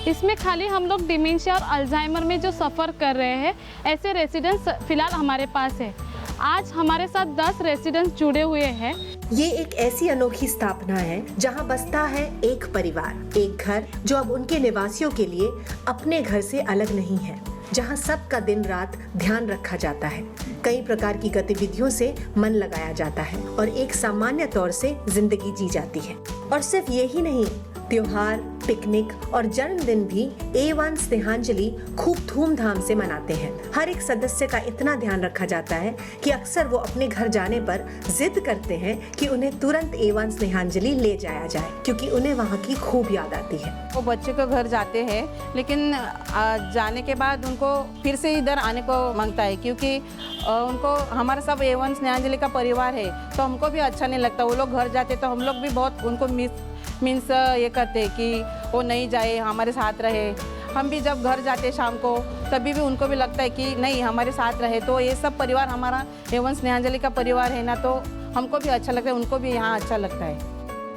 इसमें खाली हम लोग डिमेंशिया और अल्जाइमर में जो सफ़र कर रहे हैं ऐसे रेसिडेंट्स फिलहाल हमारे पास है। आज हमारे साथ 10 रेसिडेंट्स जुड़े हुए हैं। ये एक ऐसी अनोखी स्थापना है जहां बसता है एक परिवार, एक घर जो अब उनके निवासियों के लिए अपने घर से अलग नहीं है, जहां सबका दिन रात ध्यान रखा जाता है, कई प्रकार की गतिविधियों से मन लगाया जाता है और एक सामान्य तौर से जिंदगी जी जाती है। और सिर्फ यही नहीं, त्योहार, पिकनिक और जन्मदिन भी A1 स्नेहांजलि खूब धूमधाम से मनाते हैं। हर एक सदस्य का इतना ध्यान रखा जाता है कि अक्सर वो अपने घर जाने पर जिद करते हैं कि उन्हें तुरंत A1 स्नेहांजलि ले जाया जाए, क्योंकि उन्हें वहाँ की खूब याद आती है। वो बच्चे के घर जाते हैं, लेकिन जाने के बाद उनको फिर से इधर आने को मांगता है, क्योंकि उनको हमारा सब A1 स्नेहांजलि का परिवार है, तो हमको भी अच्छा नहीं लगता। वो लोग घर जाते तो हम लोग भी बहुत उनको मीन्स ये करते हैं कि वो नहीं जाए, हमारे साथ रहे। हम भी जब घर जाते शाम को, तभी भी उनको भी लगता है कि नहीं हमारे साथ रहे। तो ये सब परिवार हमारा A1 स्नेहांजलि का परिवार है ना, तो हमको भी अच्छा लगता है, उनको भी यहाँ अच्छा लगता है।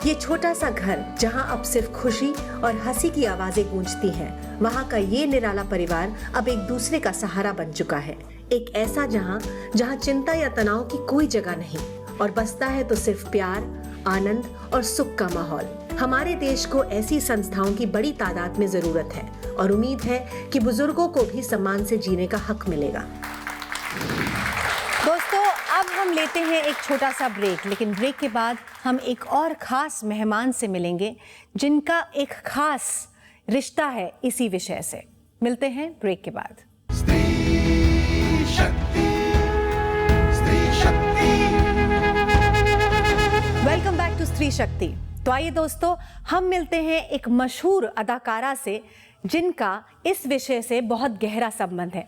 ये छोटा सा घर जहां अब सिर्फ खुशी और हंसी की आवाजें गूंजती हैं, वहां का ये निराला परिवार अब एक दूसरे का सहारा बन चुका है। एक ऐसा जहां चिंता या तनाव की कोई जगह नहीं और बसता है तो सिर्फ प्यार, आनंद और सुख का माहौल। हमारे देश को ऐसी संस्थाओं की बड़ी तादाद में जरूरत है और उम्मीद है कि बुजुर्गों को भी सम्मान से जीने का हक मिलेगा। दोस्तों, अब हम लेते हैं एक छोटा सा ब्रेक, लेकिन ब्रेक के बाद हम एक और खास मेहमान से मिलेंगे जिनका एक खास रिश्ता है इसी विषय से। मिलते हैं ब्रेक के बाद। स्त्री शक्ति, स्त्री शक्ति। वेलकम बैक टू स्त्री शक्ति। तो आइए दोस्तों, हम मिलते हैं एक मशहूर अदाकारा से जिनका इस विषय से बहुत गहरा संबंध है।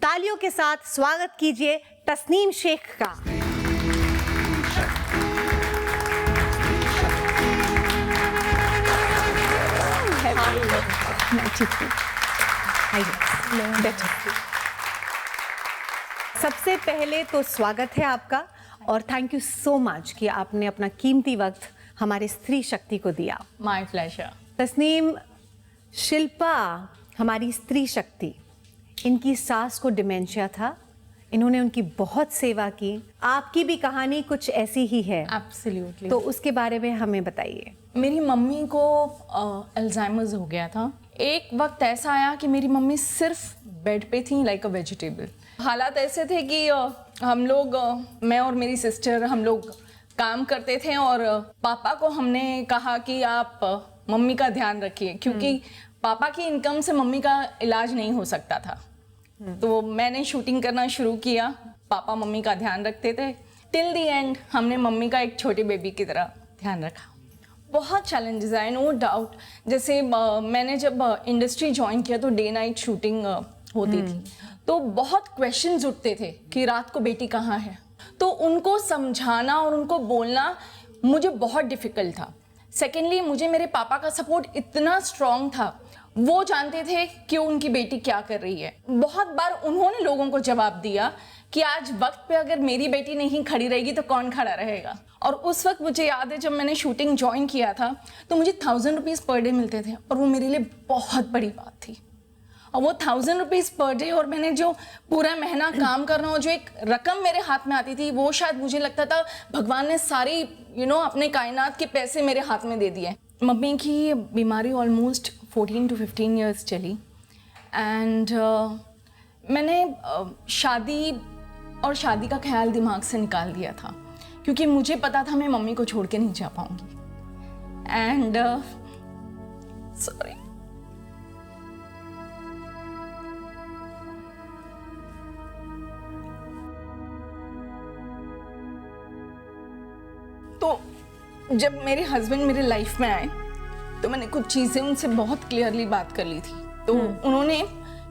तालियों के साथ स्वागत कीजिए तस्नीम शेख का। सबसे पहले तो स्वागत है आपका और थैंक यू सो मच कि आपने अपना कीमती वक्त हमारे स्त्री शक्ति को दिया। My pleasure. तस्नीम, शिल्पा हमारी स्त्री शक्ति, इनकी सास को डिमेंशिया था, इन्होंने उनकी बहुत सेवा की। आपकी भी कहानी कुछ ऐसी ही है। एब्सोल्युटली। तो उसके बारे में हमें बताइए। मेरी मम्मी को अल्जाइमर्स हो गया था। एक वक्त ऐसा आया कि मेरी मम्मी सिर्फ बेड पे थी लाइक अ वेजिटेबल। हालात ऐसे थे कि हम लोग, मैं और मेरी सिस्टर, हम लोग काम करते थे और पापा को हमने कहा कि आप मम्मी का ध्यान रखिए, क्योंकि पापा की इनकम से मम्मी का इलाज नहीं हो सकता था। तो मैंने शूटिंग करना शुरू किया, पापा मम्मी का ध्यान रखते थे। टिल दी एंड हमने मम्मी का एक छोटे बेबी की तरह ध्यान रखा। बहुत चैलेंजेस आए, नो डाउट। जैसे मैंने जब इंडस्ट्री ज्वाइन किया तो डे नाइट शूटिंग होती थी, तो बहुत क्वेश्चंस उठते थे कि रात को बेटी कहाँ है। तो उनको समझाना और उनको बोलना मुझे बहुत डिफ़िकल्ट था। सेकेंडली, मुझे मेरे पापा का सपोर्ट इतना स्ट्रॉन्ग था, वो जानते थे कि उनकी बेटी क्या कर रही है। बहुत बार उन्होंने लोगों को जवाब दिया कि आज वक्त पे अगर मेरी बेटी नहीं खड़ी रहेगी तो कौन खड़ा रहेगा। और उस वक्त मुझे याद है जब मैंने शूटिंग ज्वाइन किया था तो मुझे 1000 रुपीज़ पर डे मिलते थे और वो मेरे लिए बहुत बड़ी बात थी। और वो 1000 रुपीज़ पर डे और मैंने जो पूरा महीना काम करना और जो एक रकम मेरे हाथ में आती थी, वो शायद मुझे लगता था भगवान ने सारी अपने कायनात के पैसे मेरे हाथ में दे दिए। मम्मी की बीमारी ऑलमोस्ट 14 to 15 ईयर्स चली एंड मैंने शादी का ख्याल दिमाग से निकाल दिया था, क्योंकि मुझे पता था मैं मम्मी को छोड़ के नहीं जा पाऊंगी। एंड सॉरी, तो जब मेरे हस्बैंड मेरे लाइफ में आए तो मैंने कुछ चीज़ें उनसे बहुत क्लियरली बात कर ली थी। तो उन्होंने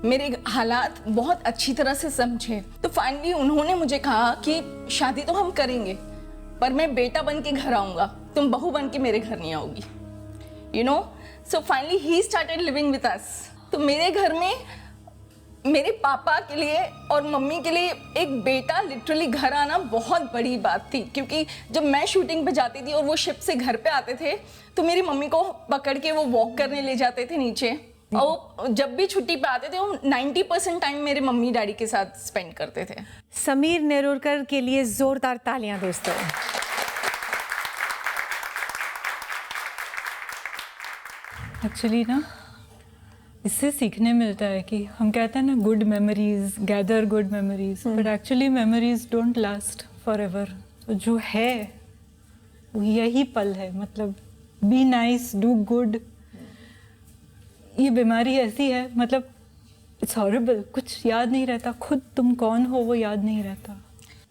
मेरे हालात बहुत अच्छी तरह से समझे। तो फाइनली उन्होंने मुझे कहा कि शादी तो हम करेंगे, पर मैं बेटा बन के घर आऊँगा, तुम बहू बन के मेरे घर नहीं आओगी। So finally he started living with us. तो मेरे घर में मेरे पापा के लिए और मम्मी के लिए एक बेटा लिटरली घर आना बहुत बड़ी बात थी, क्योंकि जब मैं शूटिंग पे जाती थी और वो शिप से घर पे आते थे तो मेरी मम्मी को पकड़ के वो वॉक करने ले जाते थे नीचे, और जब भी छुट्टी पे आते थे वो 90% टाइम मेरे मम्मी डैडी के साथ स्पेंड करते थे। समीर नेरुरकर के लिए जोरदार तालियां दोस्तों। एक्चुअली ना इससे सीखने मिलता है कि हम कहते हैं ना good memories, gather good memories, but actually memories don't last for ever. तो जो है वो यही पल है, मतलब बी नाइस, डू गुड। ये बीमारी ऐसी है, मतलब इट्स हॉरिबल, कुछ याद नहीं रहता, खुद तुम कौन हो वो याद नहीं रहता।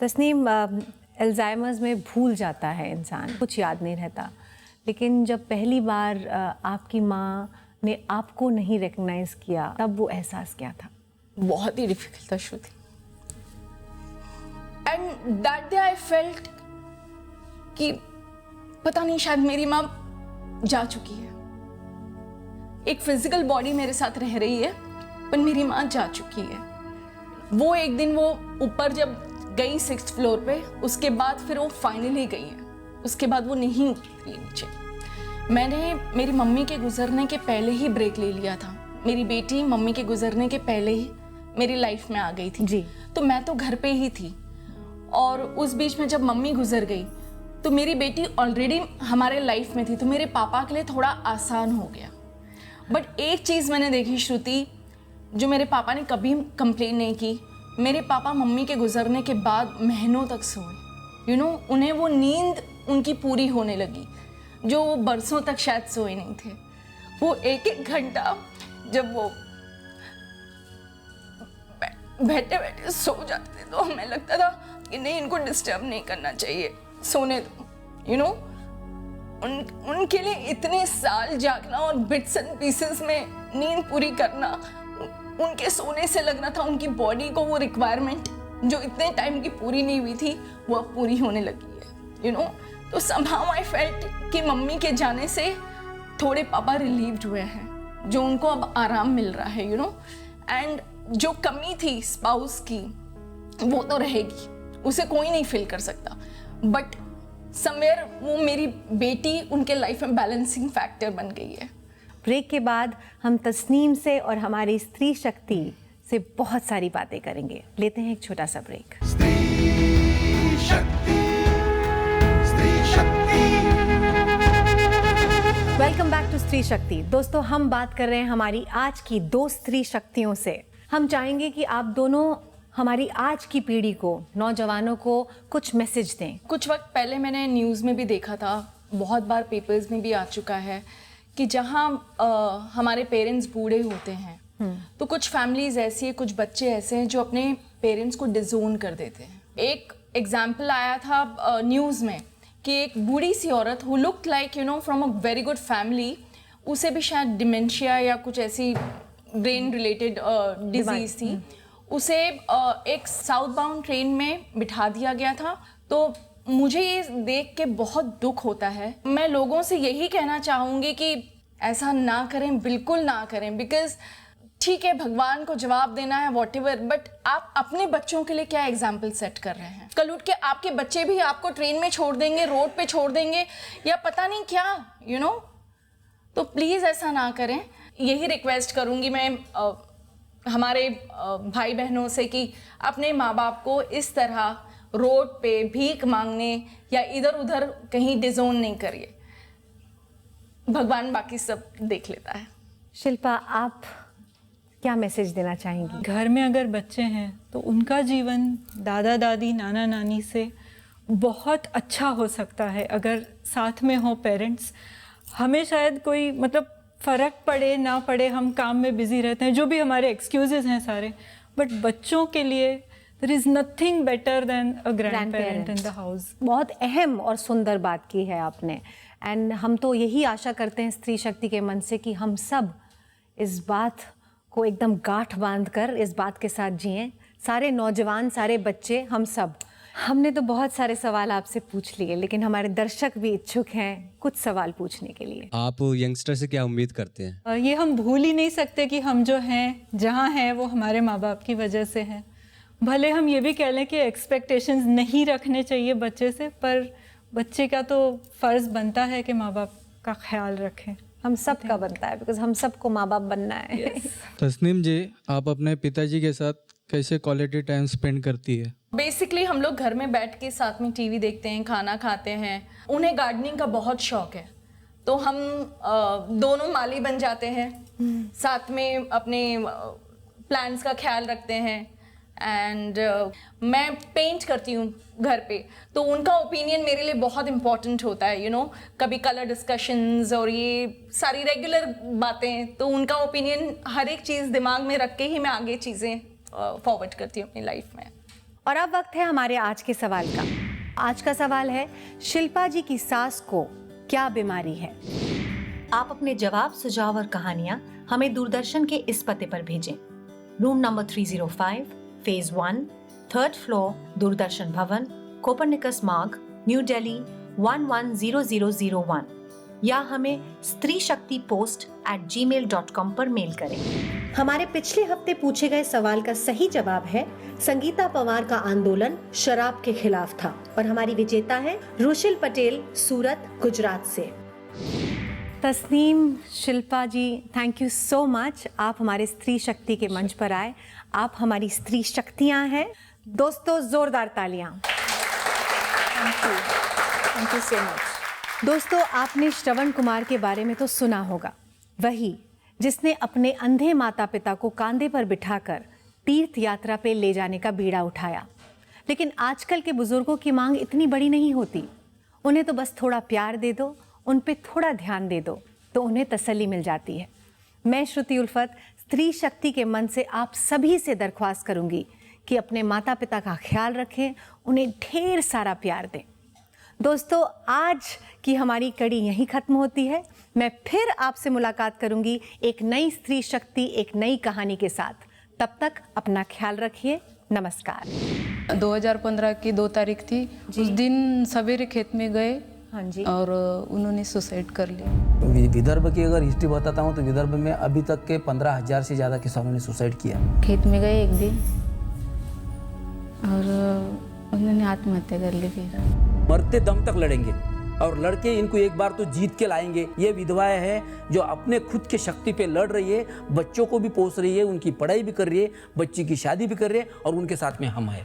तस्नीम, अल्जाइमर्स में भूल जाता है इंसान, कुछ याद नहीं रहता, लेकिन जब पहली बार आपकी माँ ने आपको नहीं रिकग्नाइज किया तब वो एहसास क्या था? बहुत ही डिफिकल्ट था Shruti, and that day I felt कि पता नहीं शायद मेरी माँ जा चुकी है। एक फिजिकल बॉडी मेरे साथ रह रही है पर मेरी माँ जा चुकी है। वो एक दिन वो ऊपर जब गई 6th फ्लोर पे, उसके बाद फिर वो फाइनली गई है, उसके बाद वो नहीं उतरी नीचे। मैंने मेरी मम्मी के गुजरने के पहले ही ब्रेक ले लिया था। मेरी बेटी मम्मी के गुजरने के पहले ही मेरी लाइफ में आ गई थी जी। तो मैं तो घर पे ही थी, और उस बीच में जब मम्मी गुजर गई तो मेरी बेटी ऑलरेडी हमारे लाइफ में थी, तो मेरे पापा के लिए थोड़ा आसान हो गया। बट एक चीज़ मैंने देखी श्रुति, जो मेरे पापा ने कभी कंप्लेन नहीं की, मेरे पापा मम्मी के गुजरने के बाद महीनों तक सोए। उन्हें वो नींद उनकी पूरी होने लगी जो वो बरसों तक शायद सोए नहीं थे। वो एक एक घंटा जब वो बैठे बैठे सो जाते थे तो हमें लगता था कि नहीं, इनको डिस्टर्ब नहीं करना चाहिए, सोने दो। उनके लिए इतने साल जागना और बिट्स एंड पीसेस में नींद पूरी करना, उनके सोने से लग रहा था उनकी बॉडी को वो रिक्वायरमेंट जो इतने टाइम की पूरी नहीं हुई थी वो अब पूरी होने लगी है। तो somehow I felt कि मम्मी के जाने से थोड़े पापा रिलीव्ड हुए हैं, जो उनको अब आराम मिल रहा है। एंड जो कमी थी स्पाउस की वो तो रहेगी, उसे कोई नहीं फिल कर सकता, बट समवेयर वो मेरी बेटी उनके लाइफ में बैलेंसिंग फैक्टर बन गई है। ब्रेक के बाद हम तस्नीम से और हमारी स्त्री शक्ति से बहुत सारी बातें करेंगे। लेते हैं एक छोटा सा ब्रेक। वेलकम बैक टू स्त्री शक्ति। दोस्तों, हम बात कर रहे हैं हमारी आज की 2 स्त्री शक्तियों से। हम चाहेंगे कि आप दोनों हमारी आज की पीढ़ी को, नौजवानों को कुछ मैसेज दें। कुछ वक्त पहले मैंने न्यूज़ में भी देखा था, बहुत बार पेपर्स में भी आ चुका है कि जहाँ हमारे पेरेंट्स बूढ़े होते हैं तो कुछ फैमिलीज ऐसी है, कुछ बच्चे ऐसे हैं जो अपने पेरेंट्स को डिसोन कर देते हैं। एक एग्जाम्पल आया था न्यूज़ में कि एक बूढ़ी सी औरत who looked like from a very good family, उसे भी शायद डिमेंशिया या कुछ ऐसी ब्रेन रिलेटेड डिजीज थी, उसे एक साउथ बाउंड ट्रेन में बिठा दिया गया था। तो मुझे ये देख के बहुत दुख होता है। मैं लोगों से यही कहना चाहूँगी कि ऐसा ना करें, बिल्कुल ना करें, बिकॉज ठीक है भगवान को जवाब देना है व्हाटएवर, बट आप अपने बच्चों के लिए क्या एग्जाम्पल सेट कर रहे हैं? कल उठ के आपके बच्चे भी आपको ट्रेन में छोड़ देंगे, रोड पे छोड़ देंगे या पता नहीं क्या, तो प्लीज़ ऐसा ना करें। यही रिक्वेस्ट करूँगी मैं हमारे भाई बहनों से कि अपने माँ बाप को इस तरह रोड पे भीख मांगने या इधर उधर कहीं डिसोन नहीं करिए। भगवान बाकी सब देख लेता है। शिल्पा, आप क्या मैसेज देना चाहेंगी? घर में अगर बच्चे हैं तो उनका जीवन दादा दादी नाना नानी से बहुत अच्छा हो सकता है अगर साथ में हो पेरेंट्स। हमें शायद कोई मतलब फ़र्क पड़े ना पड़े, हम काम में बिज़ी रहते हैं, जो भी हमारे एक्सक्यूज़ेस हैं सारे, बट बच्चों के लिए there is nothing better than a grandparent in the house। बहुत अहम और सुंदर बात की है आपने, एंड हम तो यही आशा करते हैं स्त्री शक्ति के मन से कि हम सब इस बात को एकदम गांठ बांध कर इस बात के साथ जिएं, सारे नौजवान, सारे बच्चे, हम सब। हमने तो बहुत सारे सवाल आपसे पूछ लिए, लेकिन हमारे दर्शक भी इच्छुक हैं कुछ सवाल पूछने के लिए। आप यंगस्टर से क्या उम्मीद करते हैं? ये हम भूल ही नहीं सकते कि हम जो हैं जहाँ हैं वो हमारे माँ बाप की वजह से हैं। भले हम ये भी कह लें कि एक्सपेक्टेशंस नहीं रखने चाहिए बच्चे से, पर बच्चे का तो फ़र्ज़ बनता है कि माँ बाप का ख्याल रखें। हम सब का बनता है, बिकॉज हम सबको माँ बाप बनना है। तस्नीम जी, आप अपने पिताजी के साथ कैसे क्वालिटी टाइम स्पेंड करती है? बेसिकली हम लोग घर में बैठ के साथ में टीवी देखते हैं, खाना खाते हैं। उन्हें गार्डनिंग का बहुत शौक है, तो हम दोनों माली बन जाते हैं, साथ में अपने प्लांट्स का ख्याल रखते हैं। एंड मैं पेंट करती हूँ घर पे, तो उनका ओपिनियन मेरे लिए बहुत इम्पोर्टेंट होता है। यू नो, कभी कलर डिस्कशंस और ये सारी रेगुलर बातें, तो उनका ओपिनियन हर एक चीज़ दिमाग में रख के ही मैं आगे चीज़ें फॉरवर्ड करती हूँ अपनी लाइफ में। और अब वक्त है हमारे आज के सवाल का। आज का सवाल है, शिल्पा जी की सास को क्या बीमारी है? आप अपने जवाब, सुझाव और कहानियाँ हमें दूरदर्शन के इस पते पर भेजें। Room number 305, phase 1, 3rd floor, Doordarshan भवन, कोपरनिकस मार्ग, न्यू दिल्ली 110001, या हमें strishaktipost@gmail.com पर मेल करें। हमारे पिछले हफ्ते पूछे गए सवाल का सही जवाब है, संगीता पवार का आंदोलन शराब के खिलाफ था, और हमारी विजेता है रुशिल पटेल, सूरत, गुजरात से। तस्नीम, शिल्पा जी, थैंक यू सो मच। आप हमारे स्त्री शक्ति के मंच पर आए। आप हमारी स्त्री शक्तियाँ हैं। दोस्तों, जोरदार तालियां। Thank you so much. दोस्तों, आपने श्रवण कुमार के बारे में तो सुना होगा, वही जिसने अपने अंधे माता पिता को कांधे पर बिठाकर तीर्थ यात्रा पे ले जाने का बीड़ा उठाया। लेकिन आजकल के बुजुर्गों की मांग इतनी बड़ी नहीं होती। उन्हें तो बस थोड़ा प्यार दे दो, उन पे थोड़ा ध्यान दे दो, तो उन्हें तसल्ली मिल जाती है। मैं श्रुति उल्फत स्त्री शक्ति के मन से आप सभी से दरख्वास्त करूंगी कि अपने माता पिता का ख्याल रखें, उन्हें ढेर सारा प्यार दें। दोस्तों, आज की हमारी कड़ी यहीं ख़त्म होती है। मैं फिर आपसे मुलाकात करूंगी एक नई स्त्री शक्ति, एक नई कहानी के साथ। तब तक अपना ख्याल रखिए। नमस्कार। 2015 की 2 तारीख थी, उस दिन सवेरे खेत में गए। हाँ जी। और उन्होंने सुसाइड कर लिया। विदर्भ की अगर हिस्ट्री बताता हूँ तो विदर्भ में अभी तक के 15,000 से ज़्यादा किसानों ने सुसाइड किया। खेत में गए एक दिन और उन्होंने आत्महत्या कर ली। फिर मरते दम तक लड़ेंगे और लड़के इनको एक बार तो जीत के लाएंगे। ये विधवाएं हैं जो अपने खुद के शक्ति पे लड़ रही है, बच्चों को भी पोस रही है, उनकी पढ़ाई भी कर रही है, बच्ची की शादी भी कर रही है, और उनके साथ में हम हैं।